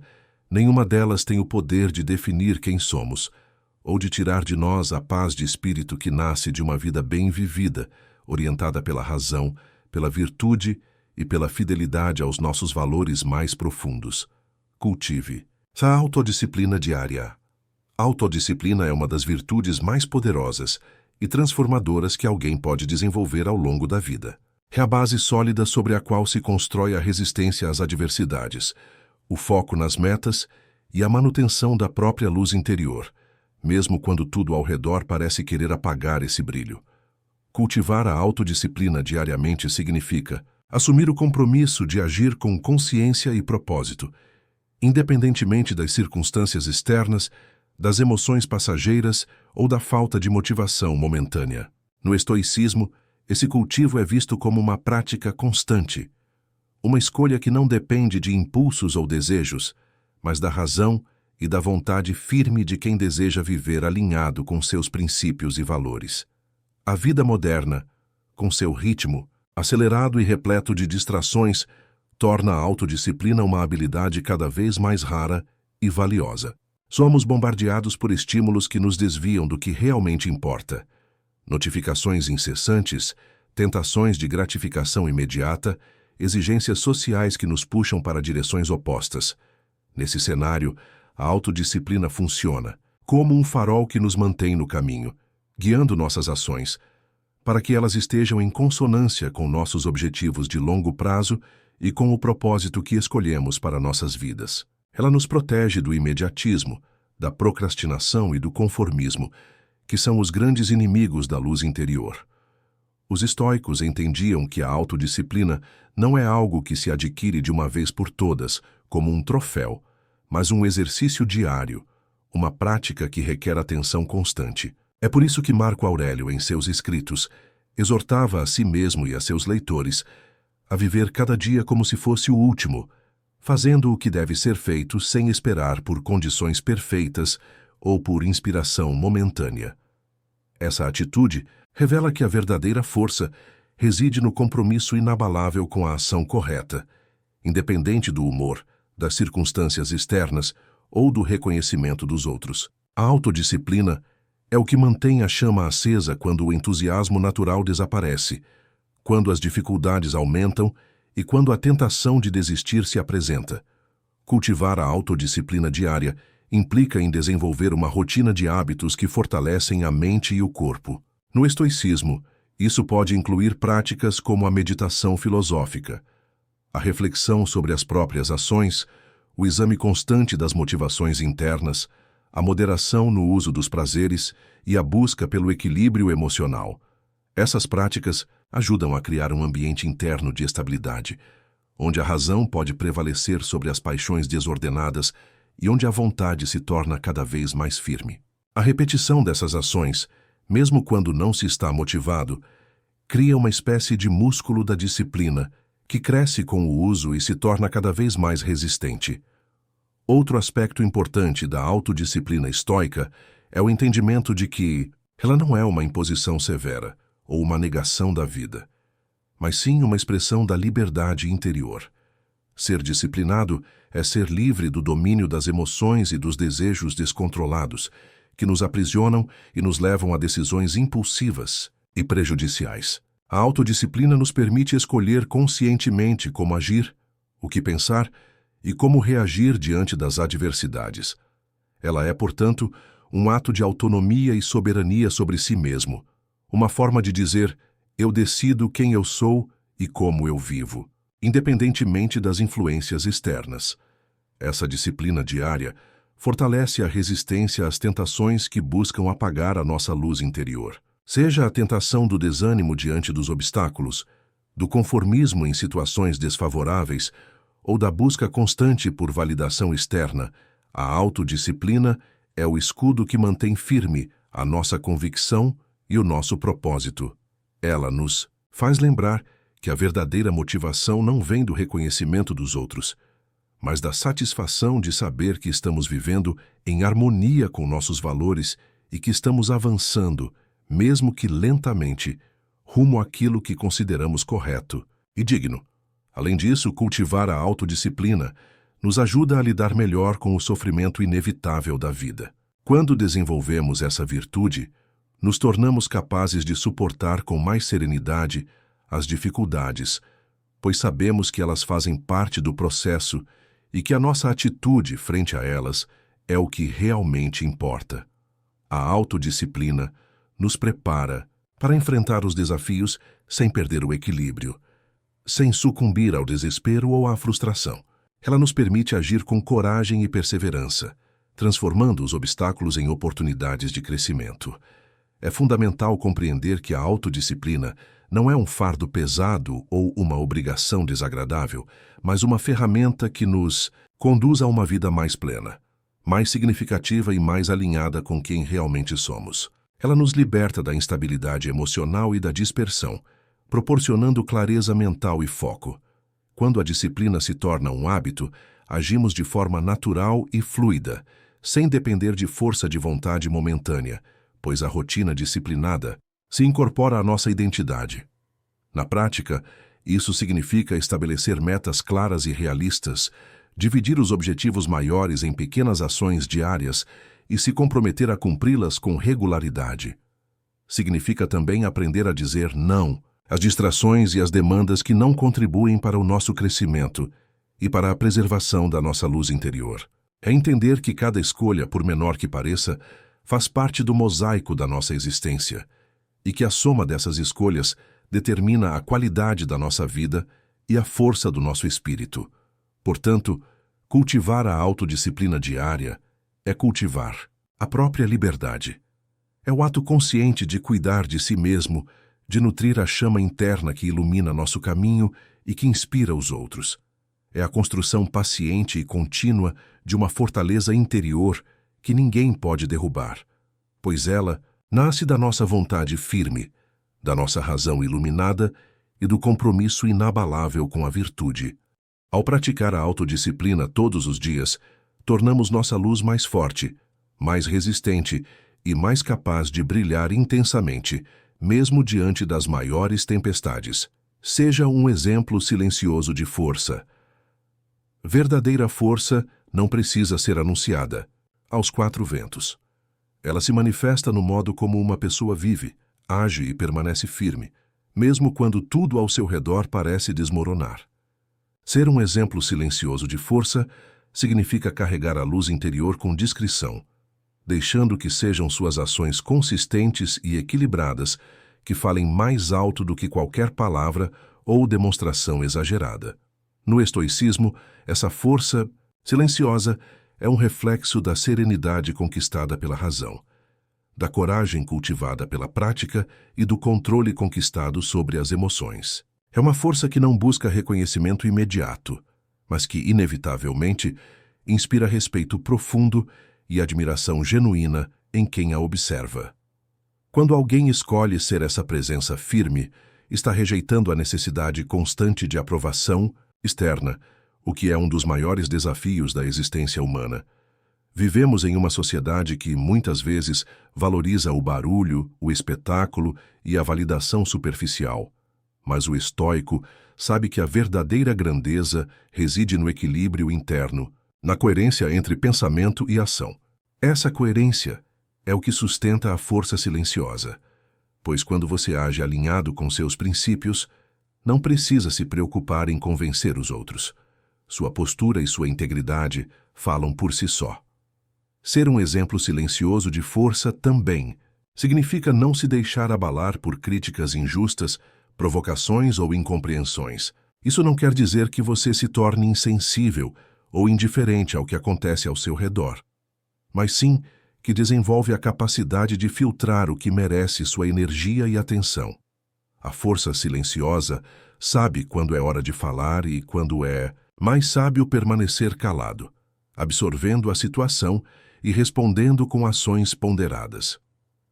nenhuma delas tem o poder de definir quem somos, ou de tirar de nós a paz de espírito que nasce de uma vida bem vivida, orientada pela razão, pela virtude e pela fidelidade aos nossos valores mais profundos. Cultive a autodisciplina diária. A autodisciplina é uma das virtudes mais poderosas e transformadoras que alguém pode desenvolver ao longo da vida. É a base sólida sobre a qual se constrói a resistência às adversidades, o foco nas metas e a manutenção da própria luz interior, mesmo quando tudo ao redor parece querer apagar esse brilho. Cultivar a autodisciplina diariamente significa assumir o compromisso de agir com consciência e propósito, independentemente das circunstâncias externas, das emoções passageiras ou da falta de motivação momentânea. No estoicismo, esse cultivo é visto como uma prática constante, uma escolha que não depende de impulsos ou desejos, mas da razão e da vontade firme de quem deseja viver alinhado com seus princípios e valores. A vida moderna, com seu ritmo, acelerado e repleto de distrações, torna a autodisciplina uma habilidade cada vez mais rara e valiosa. Somos bombardeados por estímulos que nos desviam do que realmente importa. Notificações incessantes, tentações de gratificação imediata, exigências sociais que nos puxam para direções opostas. Nesse cenário, a autodisciplina funciona como um farol que nos mantém no caminho, guiando nossas ações, para que elas estejam em consonância com nossos objetivos de longo prazo e com o propósito que escolhemos para nossas vidas. Ela nos protege do imediatismo, da procrastinação e do conformismo, que são os grandes inimigos da luz interior. Os estoicos entendiam que a autodisciplina não é algo que se adquire de uma vez por todas, como um troféu, mas um exercício diário, uma prática que requer atenção constante. É por isso que Marco Aurélio, em seus escritos, exortava a si mesmo e a seus leitores a viver cada dia como se fosse o último, fazendo o que deve ser feito sem esperar por condições perfeitas ou por inspiração momentânea. Essa atitude revela que a verdadeira força reside no compromisso inabalável com a ação correta, independente do humor, das circunstâncias externas ou do reconhecimento dos outros. A autodisciplina é o que mantém a chama acesa quando o entusiasmo natural desaparece, quando as dificuldades aumentam e quando a tentação de desistir se apresenta. Cultivar a autodisciplina diária implica em desenvolver uma rotina de hábitos que fortalecem a mente e o corpo. No estoicismo, isso pode incluir práticas como a meditação filosófica, a reflexão sobre as próprias ações, o exame constante das motivações internas, a moderação no uso dos prazeres e a busca pelo equilíbrio emocional. Essas práticas ajudam a criar um ambiente interno de estabilidade, onde a razão pode prevalecer sobre as paixões desordenadas e onde a vontade se torna cada vez mais firme. A repetição dessas ações, mesmo quando não se está motivado, cria uma espécie de músculo da disciplina que cresce com o uso e se torna cada vez mais resistente. Outro aspecto importante da autodisciplina estoica é o entendimento de que ela não é uma imposição severa ou uma negação da vida, mas sim uma expressão da liberdade interior. Ser disciplinado é ser livre do domínio das emoções e dos desejos descontrolados, que nos aprisionam e nos levam a decisões impulsivas e prejudiciais. A autodisciplina nos permite escolher conscientemente como agir, o que pensar e como reagir diante das adversidades. Ela é, portanto, um ato de autonomia e soberania sobre si mesmo, uma forma de dizer: eu decido quem eu sou e como eu vivo, independentemente das influências externas. Essa disciplina diária fortalece a resistência às tentações que buscam apagar a nossa luz interior. Seja a tentação do desânimo diante dos obstáculos, do conformismo em situações desfavoráveis ou da busca constante por validação externa, a autodisciplina é o escudo que mantém firme a nossa convicção e o nosso propósito. Ela nos faz lembrar que a verdadeira motivação não vem do reconhecimento dos outros, mas da satisfação de saber que estamos vivendo em harmonia com nossos valores e que estamos avançando, mesmo que lentamente, rumo àquilo que consideramos correto e digno. Além disso, cultivar a autodisciplina nos ajuda a lidar melhor com o sofrimento inevitável da vida. Quando desenvolvemos essa virtude, nos tornamos capazes de suportar com mais serenidade as dificuldades, pois sabemos que elas fazem parte do processo e que a nossa atitude frente a elas é o que realmente importa. A autodisciplina nos prepara para enfrentar os desafios sem perder o equilíbrio, sem sucumbir ao desespero ou à frustração. Ela nos permite agir com coragem e perseverança, transformando os obstáculos em oportunidades de crescimento. É fundamental compreender que a autodisciplina não é um fardo pesado ou uma obrigação desagradável, mas uma ferramenta que nos conduz a uma vida mais plena, mais significativa e mais alinhada com quem realmente somos. Ela nos liberta da instabilidade emocional e da dispersão, proporcionando clareza mental e foco. Quando a disciplina se torna um hábito, agimos de forma natural e fluida, sem depender de força de vontade momentânea, pois a rotina disciplinada se incorpora à nossa identidade. Na prática, isso significa estabelecer metas claras e realistas, dividir os objetivos maiores em pequenas ações diárias e se comprometer a cumpri-las com regularidade. Significa também aprender a dizer não às distrações e às demandas que não contribuem para o nosso crescimento e para a preservação da nossa luz interior. É entender que cada escolha, por menor que pareça, faz parte do mosaico da nossa existência e que a soma dessas escolhas determina a qualidade da nossa vida e a força do nosso espírito. Portanto, cultivar a autodisciplina diária é cultivar a própria liberdade. É o ato consciente de cuidar de si mesmo, de nutrir a chama interna que ilumina nosso caminho e que inspira os outros. É a construção paciente e contínua de uma fortaleza interior que ninguém pode derrubar, pois ela nasce da nossa vontade firme, da nossa razão iluminada e do compromisso inabalável com a virtude. Ao praticar a autodisciplina todos os dias, tornamos nossa luz mais forte, mais resistente e mais capaz de brilhar intensamente, mesmo diante das maiores tempestades. Seja um exemplo silencioso de força. Verdadeira força não precisa ser anunciada aos quatro ventos. Ela se manifesta no modo como uma pessoa vive, age e permanece firme, mesmo quando tudo ao seu redor parece desmoronar. Ser um exemplo silencioso de força significa carregar a luz interior com discrição, deixando que sejam suas ações consistentes e equilibradas que falem mais alto do que qualquer palavra ou demonstração exagerada. No estoicismo, essa força silenciosa é um reflexo da serenidade conquistada pela razão, da coragem cultivada pela prática e do controle conquistado sobre as emoções. É uma força que não busca reconhecimento imediato, mas que, inevitavelmente, inspira respeito profundo e admiração genuína em quem a observa. Quando alguém escolhe ser essa presença firme, está rejeitando a necessidade constante de aprovação externa, o que é um dos maiores desafios da existência humana. Vivemos em uma sociedade que, muitas vezes, valoriza o barulho, o espetáculo e a validação superficial. Mas o estoico sabe que a verdadeira grandeza reside no equilíbrio interno, na coerência entre pensamento e ação. Essa coerência é o que sustenta a força silenciosa, pois quando você age alinhado com seus princípios, não precisa se preocupar em convencer os outros. Sua postura e sua integridade falam por si só. Ser um exemplo silencioso de força também significa não se deixar abalar por críticas injustas, provocações ou incompreensões. Isso não quer dizer que você se torne insensível ou indiferente ao que acontece ao seu redor, mas sim que desenvolve a capacidade de filtrar o que merece sua energia e atenção. A força silenciosa sabe quando é hora de falar e quando é mais sábio permanecer calado, absorvendo a situação e respondendo com ações ponderadas.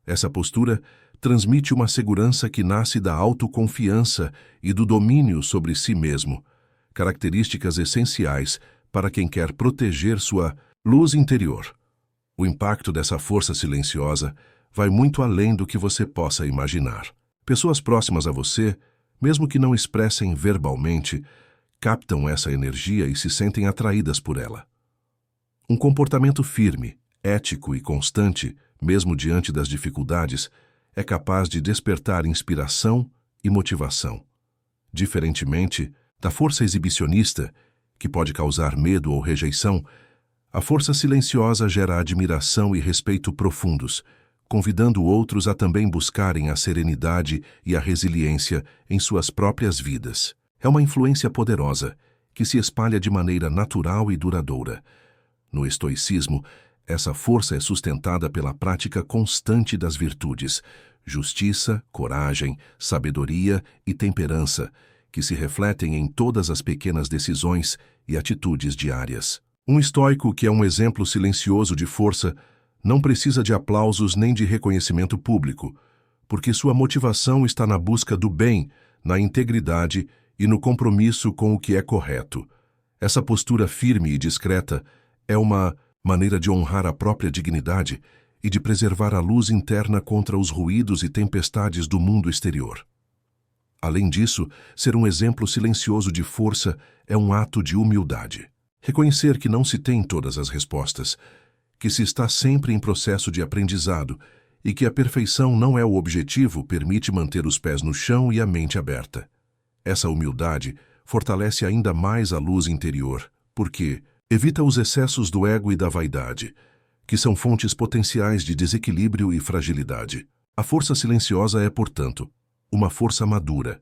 Essa postura transmite uma segurança que nasce da autoconfiança e do domínio sobre si mesmo, características essenciais para quem quer proteger sua luz interior. O impacto dessa força silenciosa vai muito além do que você possa imaginar. Pessoas próximas a você, mesmo que não expressem verbalmente, captam essa energia e se sentem atraídas por ela. Um comportamento firme, ético e constante, mesmo diante das dificuldades, é capaz de despertar inspiração e motivação. Diferentemente da força exibicionista, que pode causar medo ou rejeição, a força silenciosa gera admiração e respeito profundos, convidando outros a também buscarem a serenidade e a resiliência em suas próprias vidas. É uma influência poderosa, que se espalha de maneira natural e duradoura. No estoicismo, essa força é sustentada pela prática constante das virtudes, justiça, coragem, sabedoria e temperança, que se refletem em todas as pequenas decisões e atitudes diárias. Um estoico que é um exemplo silencioso de força não precisa de aplausos nem de reconhecimento público, porque sua motivação está na busca do bem, na integridade e no compromisso com o que é correto. Essa postura firme e discreta é uma maneira de honrar a própria dignidade e de preservar a luz interna contra os ruídos e tempestades do mundo exterior. Além disso, ser um exemplo silencioso de força é um ato de humildade. Reconhecer que não se tem todas as respostas, que se está sempre em processo de aprendizado e que a perfeição não é o objetivo permite manter os pés no chão e a mente aberta. Essa humildade fortalece ainda mais a luz interior, porque evita os excessos do ego e da vaidade, que são fontes potenciais de desequilíbrio e fragilidade. A força silenciosa é, portanto, uma força madura,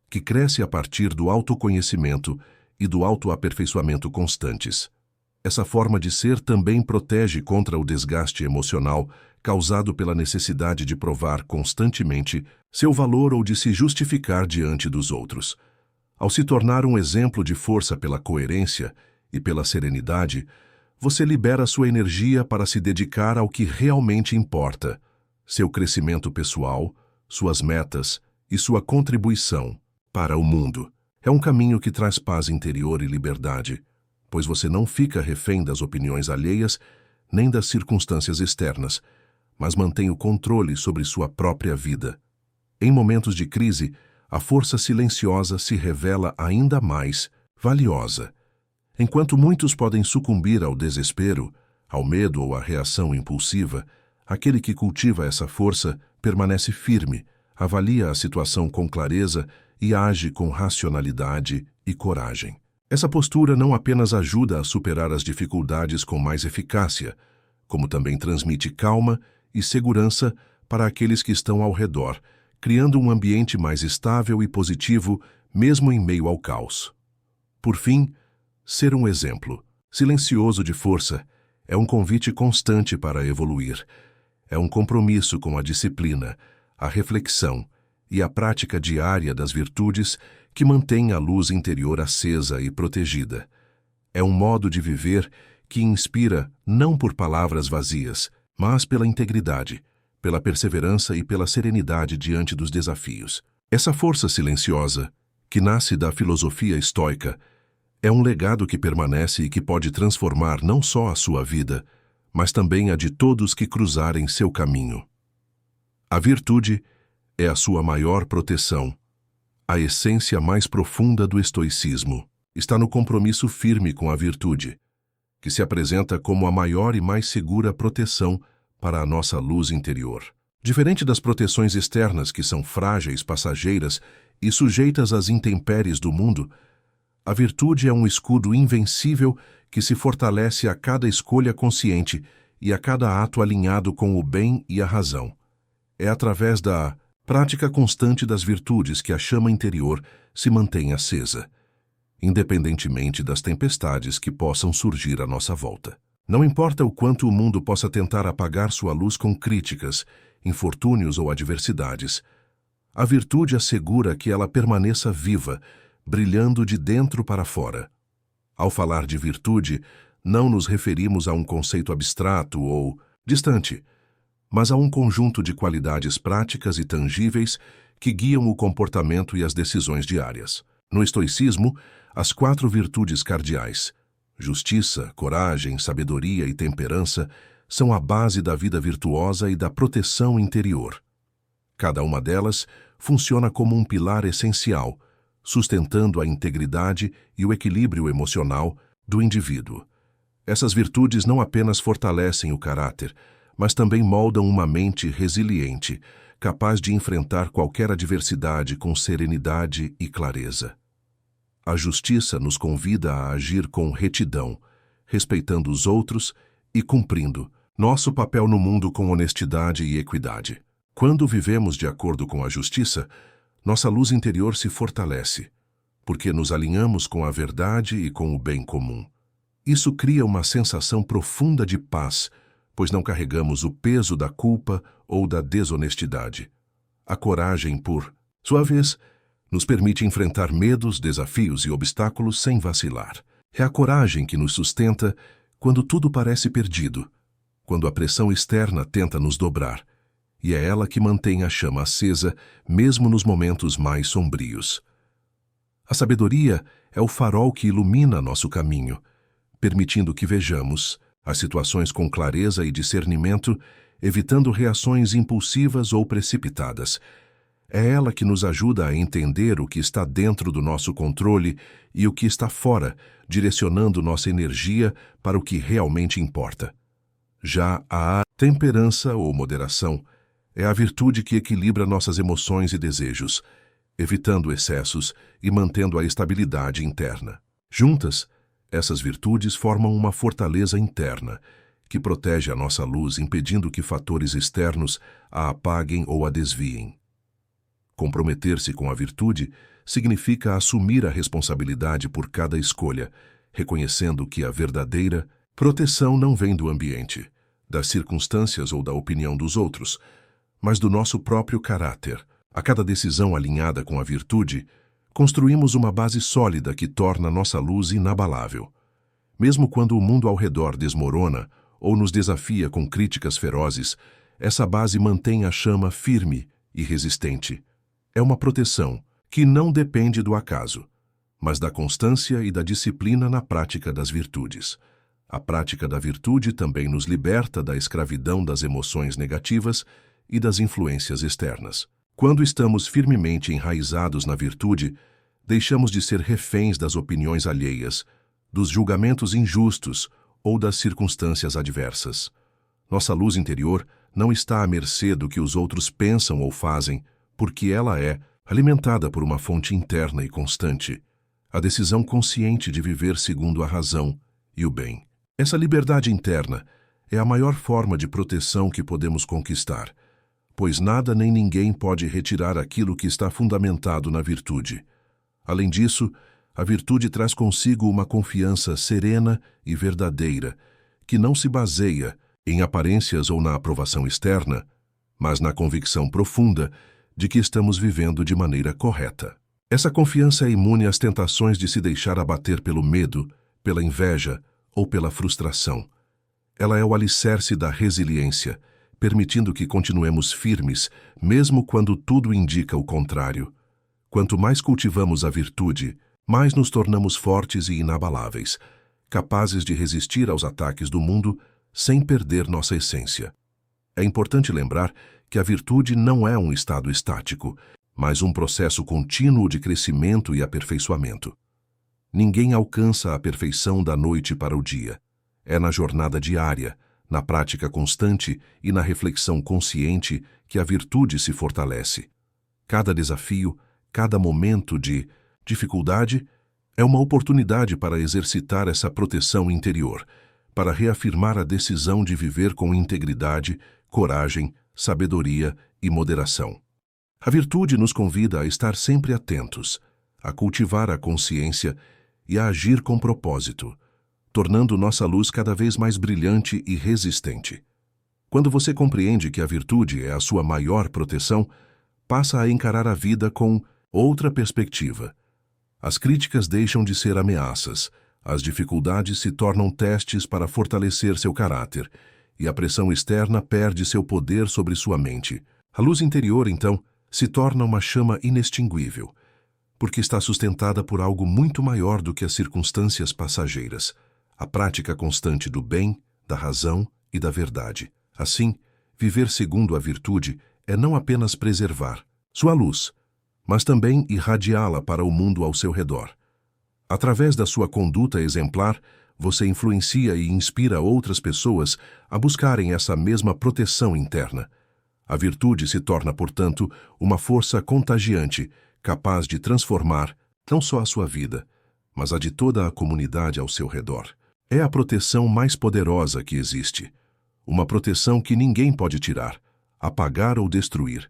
que cresce a partir do autoconhecimento e do autoaperfeiçoamento constantes. Essa forma de ser também protege contra o desgaste emocional causado pela necessidade de provar constantemente seu valor ou de se justificar diante dos outros. Ao se tornar um exemplo de força pela coerência e pela serenidade, você libera sua energia para se dedicar ao que realmente importa, seu crescimento pessoal, suas metas e sua contribuição para o mundo. É um caminho que traz paz interior e liberdade, pois você não fica refém das opiniões alheias nem das circunstâncias externas, mas mantém o controle sobre sua própria vida. Em momentos de crise, a força silenciosa se revela ainda mais valiosa. Enquanto muitos podem sucumbir ao desespero, ao medo ou à reação impulsiva, aquele que cultiva essa força permanece firme, avalia a situação com clareza e age com racionalidade e coragem. Essa postura não apenas ajuda a superar as dificuldades com mais eficácia, como também transmite calma e segurança para aqueles que estão ao redor, criando um ambiente mais estável e positivo, mesmo em meio ao caos. Por fim, ser um exemplo silencioso de força é um convite constante para evoluir. É um compromisso com a disciplina, a reflexão e a prática diária das virtudes que mantém a luz interior acesa e protegida. É um modo de viver que inspira não por palavras vazias, mas pela integridade, pela perseverança e pela serenidade diante dos desafios. Essa força silenciosa, que nasce da filosofia estoica, é um legado que permanece e que pode transformar não só a sua vida, mas também a de todos que cruzarem seu caminho. A virtude é a sua maior proteção. A essência mais profunda do estoicismo está no compromisso firme com a virtude, que se apresenta como a maior e mais segura proteção para a nossa luz interior. Diferente das proteções externas, que são frágeis, passageiras e sujeitas às intempéries do mundo, a virtude é um escudo invencível que se fortalece a cada escolha consciente e a cada ato alinhado com o bem e a razão. É através da prática constante das virtudes que a chama interior se mantém acesa, independentemente das tempestades que possam surgir à nossa volta. Não importa o quanto o mundo possa tentar apagar sua luz com críticas, infortúnios ou adversidades, a virtude assegura que ela permaneça viva, brilhando de dentro para fora. Ao falar de virtude, não nos referimos a um conceito abstrato ou distante, mas a um conjunto de qualidades práticas e tangíveis que guiam o comportamento e as decisões diárias. No estoicismo, as 4 virtudes cardeais, justiça, coragem, sabedoria e temperança, são a base da vida virtuosa e da proteção interior. Cada uma delas funciona como um pilar essencial, sustentando a integridade e o equilíbrio emocional do indivíduo. Essas virtudes não apenas fortalecem o caráter, mas também moldam uma mente resiliente, capaz de enfrentar qualquer adversidade com serenidade e clareza. A justiça nos convida a agir com retidão, respeitando os outros e cumprindo Nosso papel no mundo com honestidade e equidade. Quando vivemos de acordo com a justiça, nossa luz interior se fortalece, porque nos alinhamos com a verdade e com o bem comum. Isso cria uma sensação profunda de paz, pois não carregamos o peso da culpa ou da desonestidade. A coragem, por sua vez, nos permite enfrentar medos, desafios e obstáculos sem vacilar. É a coragem que nos sustenta quando tudo parece perdido, quando a pressão externa tenta nos dobrar, e é ela que mantém a chama acesa, mesmo nos momentos mais sombrios. A sabedoria é o farol que ilumina nosso caminho, permitindo que vejamos as situações com clareza e discernimento, evitando reações impulsivas ou precipitadas. É ela que nos ajuda a entender o que está dentro do nosso controle e o que está fora, direcionando nossa energia para o que realmente importa. Já a temperança ou moderação é a virtude que equilibra nossas emoções e desejos, evitando excessos e mantendo a estabilidade interna. Juntas, essas virtudes formam uma fortaleza interna, que protege a nossa luz, impedindo que fatores externos a apaguem ou a desviem. Comprometer-se com a virtude significa assumir a responsabilidade por cada escolha, reconhecendo que a verdadeira proteção não vem do ambiente, das circunstâncias ou da opinião dos outros, mas do nosso próprio caráter. A cada decisão alinhada com a virtude, construímos uma base sólida que torna nossa luz inabalável. Mesmo quando o mundo ao redor desmorona ou nos desafia com críticas ferozes, essa base mantém a chama firme e resistente. É uma proteção que não depende do acaso, mas da constância e da disciplina na prática das virtudes. A prática da virtude também nos liberta da escravidão das emoções negativas e das influências externas. Quando estamos firmemente enraizados na virtude, deixamos de ser reféns das opiniões alheias, dos julgamentos injustos ou das circunstâncias adversas. Nossa luz interior não está à mercê do que os outros pensam ou fazem, porque ela é alimentada por uma fonte interna e constante, a decisão consciente de viver segundo a razão e o bem. Essa liberdade interna é a maior forma de proteção que podemos conquistar, pois nada nem ninguém pode retirar aquilo que está fundamentado na virtude. Além disso, a virtude traz consigo uma confiança serena e verdadeira, que não se baseia em aparências ou na aprovação externa, mas na convicção profunda de que estamos vivendo de maneira correta. Essa confiança é imune às tentações de se deixar abater pelo medo, pela inveja ou pela frustração. Ela é o alicerce da resiliência, permitindo que continuemos firmes, mesmo quando tudo indica o contrário. Quanto mais cultivamos a virtude, mais nos tornamos fortes e inabaláveis, capazes de resistir aos ataques do mundo sem perder nossa essência. É importante lembrar que a virtude não é um estado estático, mas um processo contínuo de crescimento e aperfeiçoamento. Ninguém alcança a perfeição da noite para o dia. É na jornada diária, na prática constante e na reflexão consciente que a virtude se fortalece. Cada desafio, cada momento de dificuldade é uma oportunidade para exercitar essa proteção interior, para reafirmar a decisão de viver com integridade, coragem, sabedoria e moderação. A virtude nos convida a estar sempre atentos, a cultivar a consciência e a agir com propósito, tornando nossa luz cada vez mais brilhante e resistente. Quando você compreende que a virtude é a sua maior proteção, passa a encarar a vida com outra perspectiva. As críticas deixam de ser ameaças, as dificuldades se tornam testes para fortalecer seu caráter, e a pressão externa perde seu poder sobre sua mente. A luz interior, então, se torna uma chama inextinguível, porque está sustentada por algo muito maior do que as circunstâncias passageiras, a prática constante do bem, da razão e da verdade. Assim, viver segundo a virtude é não apenas preservar sua luz, mas também irradiá-la para o mundo ao seu redor. Através da sua conduta exemplar, você influencia e inspira outras pessoas a buscarem essa mesma proteção interna. A virtude se torna, portanto, uma força contagiante, capaz de transformar não só a sua vida, mas a de toda a comunidade ao seu redor. É a proteção mais poderosa que existe. uma proteção que ninguém pode tirar, apagar ou destruir,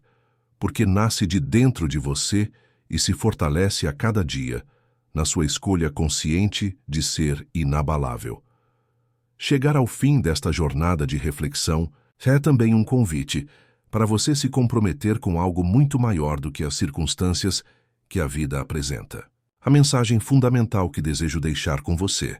porque nasce de dentro de você e se fortalece a cada dia, na sua escolha consciente de ser inabalável. Chegar ao fim desta jornada de reflexão é também um convite para você se comprometer com algo muito maior do que as circunstâncias que a vida apresenta. A mensagem fundamental que desejo deixar com você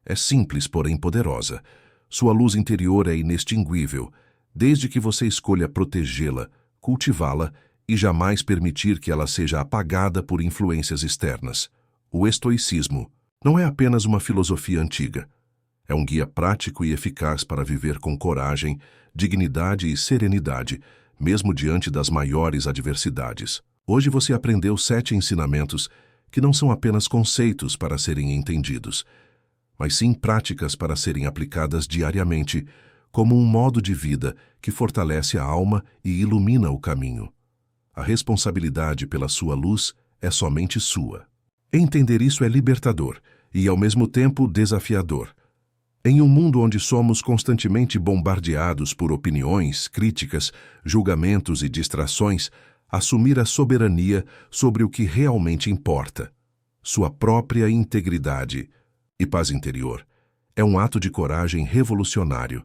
é simples, porém poderosa. Sua luz interior é inextinguível, desde que você escolha protegê-la, cultivá-la e jamais permitir que ela seja apagada por influências externas. O estoicismo não é apenas uma filosofia antiga. É um guia prático e eficaz para viver com coragem, dignidade e serenidade, mesmo diante das maiores adversidades. Hoje você aprendeu 7 ensinamentos que não são apenas conceitos para serem entendidos, mas sim práticas para serem aplicadas diariamente, como um modo de vida que fortalece a alma e ilumina o caminho. A responsabilidade pela sua luz é somente sua. Entender isso é libertador e, ao mesmo tempo, desafiador. Em um mundo onde somos constantemente bombardeados por opiniões, críticas, julgamentos e distrações, assumir a soberania sobre o que realmente importa, sua própria integridade e paz interior, é um ato de coragem revolucionário.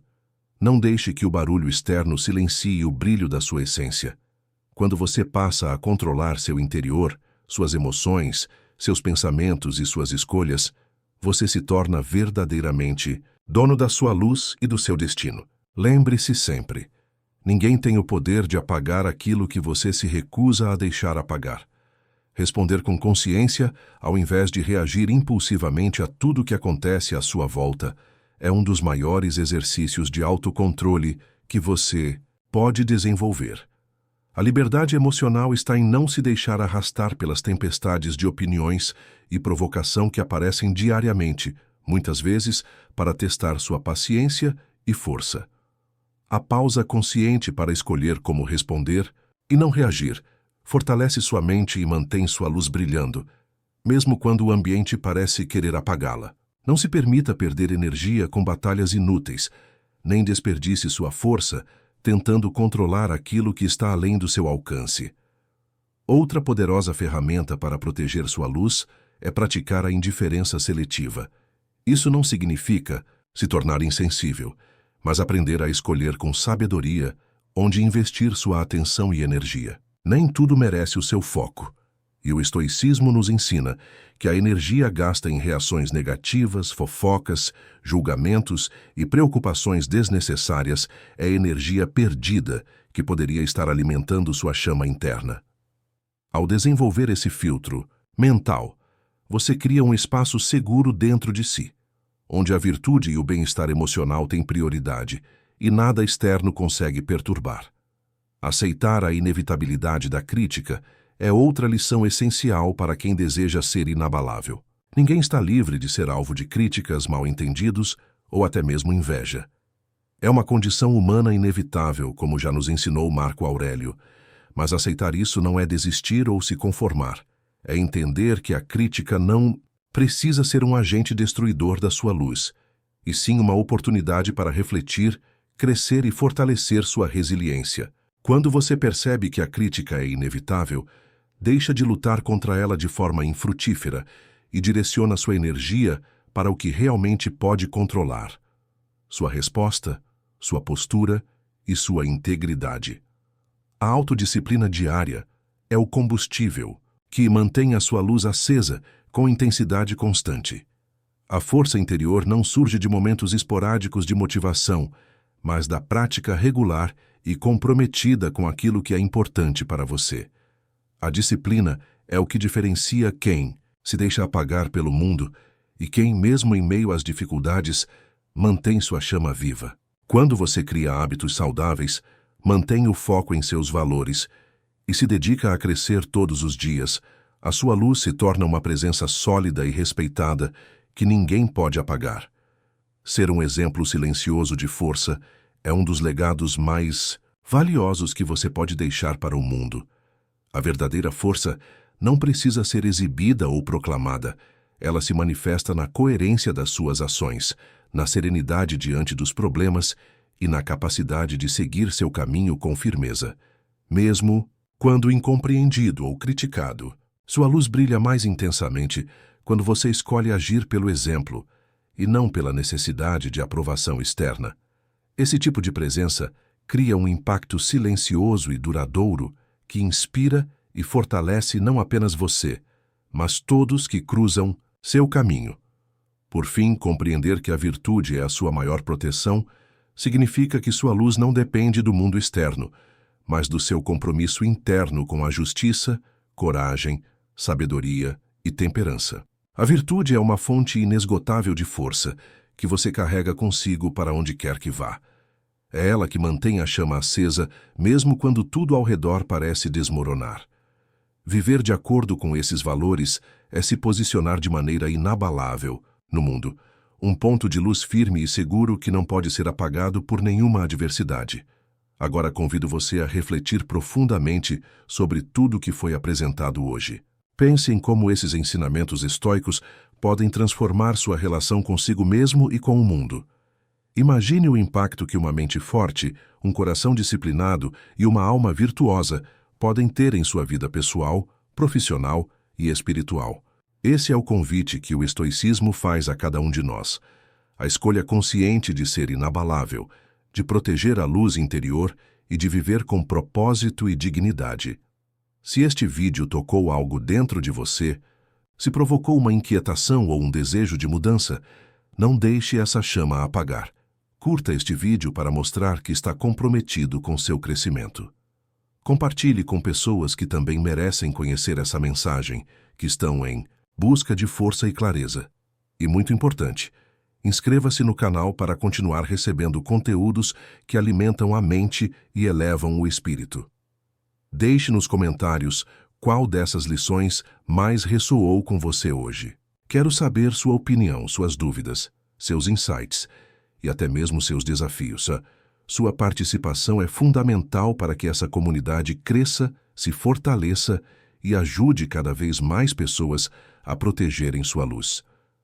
Não deixe que o barulho externo silencie o brilho da sua essência. Quando você passa a controlar seu interior, suas emoções, seus pensamentos e suas escolhas, você se torna verdadeiramente dono da sua luz e do seu destino. Lembre-se sempre, ninguém tem o poder de apagar aquilo que você se recusa a deixar apagar. Responder com consciência, ao invés de reagir impulsivamente a tudo que acontece à sua volta, é um dos maiores exercícios de autocontrole que você pode desenvolver. A liberdade emocional está em não se deixar arrastar pelas tempestades de opiniões e provocação que aparecem diariamente, muitas vezes para testar sua paciência e força. A pausa consciente para escolher como responder e não reagir fortalece sua mente e mantém sua luz brilhando, mesmo quando o ambiente parece querer apagá-la. Não se permita perder energia com batalhas inúteis, nem desperdice sua força tentando controlar aquilo que está além do seu alcance. Outra poderosa ferramenta para proteger sua luz é praticar a indiferença seletiva. Isso não significa se tornar insensível, mas aprender a escolher com sabedoria onde investir sua atenção e energia. Nem tudo merece o seu foco, e o estoicismo nos ensina que a energia gasta em reações negativas, fofocas, julgamentos e preocupações desnecessárias é energia perdida que poderia estar alimentando sua chama interna. Ao desenvolver esse filtro mental, você cria um espaço seguro dentro de si, onde a virtude e o bem-estar emocional têm prioridade e nada externo consegue perturbar. Aceitar a inevitabilidade da crítica é outra lição essencial para quem deseja ser inabalável. Ninguém está livre de ser alvo de críticas, mal-entendidos ou até mesmo inveja. É uma condição humana inevitável, como já nos ensinou Marco Aurélio, mas aceitar isso não é desistir ou se conformar. É entender que a crítica não precisa ser um agente destruidor da sua luz, e sim uma oportunidade para refletir, crescer e fortalecer sua resiliência. Quando você percebe que a crítica é inevitável, deixa de lutar contra ela de forma infrutífera e direciona sua energia para o que realmente pode controlar: sua resposta, sua postura e sua integridade. A autodisciplina diária é o combustível que mantém a sua luz acesa com intensidade constante. A força interior não surge de momentos esporádicos de motivação, mas da prática regular e comprometida com aquilo que é importante para você. A disciplina é o que diferencia quem se deixa apagar pelo mundo e quem, mesmo em meio às dificuldades, mantém sua chama viva. Quando você cria hábitos saudáveis, mantém o foco em seus valores e se dedica a crescer todos os dias, a sua luz se torna uma presença sólida e respeitada que ninguém pode apagar. Ser um exemplo silencioso de força é um dos legados mais valiosos que você pode deixar para o mundo. A verdadeira força não precisa ser exibida ou proclamada. Ela se manifesta na coerência das suas ações, na serenidade diante dos problemas e na capacidade de seguir seu caminho com firmeza. Mesmo quando incompreendido ou criticado, sua luz brilha mais intensamente quando você escolhe agir pelo exemplo e não pela necessidade de aprovação externa. Esse tipo de presença cria um impacto silencioso e duradouro que inspira e fortalece não apenas você, mas todos que cruzam seu caminho. Por fim, compreender que a virtude é a sua maior proteção significa que sua luz não depende do mundo externo, mas do seu compromisso interno com a justiça, coragem, sabedoria e temperança. A virtude é uma fonte inesgotável de força que você carrega consigo para onde quer que vá. É ela que mantém a chama acesa, mesmo quando tudo ao redor parece desmoronar. Viver de acordo com esses valores é se posicionar de maneira inabalável no mundo, um ponto de luz firme e seguro que não pode ser apagado por nenhuma adversidade. Agora convido você a refletir profundamente sobre tudo que foi apresentado hoje. Pense em como esses ensinamentos estoicos podem transformar sua relação consigo mesmo e com o mundo. Imagine o impacto que uma mente forte, um coração disciplinado e uma alma virtuosa podem ter em sua vida pessoal, profissional e espiritual. Esse é o convite que o estoicismo faz a cada um de nós. A escolha consciente de ser inabalável, de proteger a luz interior e de viver com propósito e dignidade. Se este vídeo tocou algo dentro de você, se provocou uma inquietação ou um desejo de mudança, não deixe essa chama apagar. Curta este vídeo para mostrar que está comprometido com seu crescimento. Compartilhe com pessoas que também merecem conhecer essa mensagem, que estão em busca de força e clareza. E muito importante, inscreva-se no canal para continuar recebendo conteúdos que alimentam a mente e elevam o espírito. Deixe nos comentários qual dessas lições mais ressoou com você hoje. Quero saber sua opinião, suas dúvidas, seus insights e até mesmo seus desafios. Sua participação é fundamental para que essa comunidade cresça, se fortaleça e ajude cada vez mais pessoas a protegerem sua luz.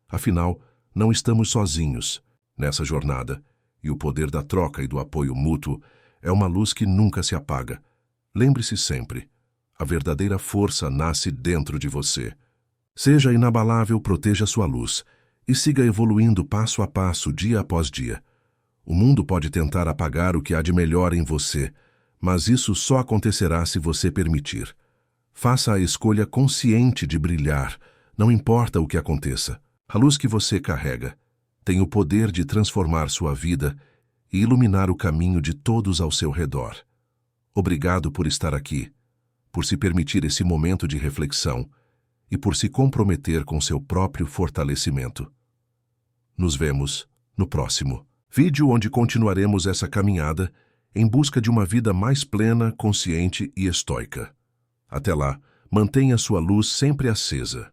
Afinal, não estamos sozinhos nessa jornada, e o poder da troca e do apoio mútuo é uma luz que nunca se apaga. Lembre-se sempre, a verdadeira força nasce dentro de você. Seja inabalável, proteja sua luz e siga evoluindo passo a passo, dia após dia. O mundo pode tentar apagar o que há de melhor em você, mas isso só acontecerá se você permitir. Faça a escolha consciente de brilhar, não importa o que aconteça. A luz que você carrega tem o poder de transformar sua vida e iluminar o caminho de todos ao seu redor. Obrigado por estar aqui, por se permitir esse momento de reflexão e por se comprometer com seu próprio fortalecimento. Nos vemos no próximo vídeo, onde continuaremos essa caminhada em busca de uma vida mais plena, consciente e estoica. Até lá, mantenha sua luz sempre acesa.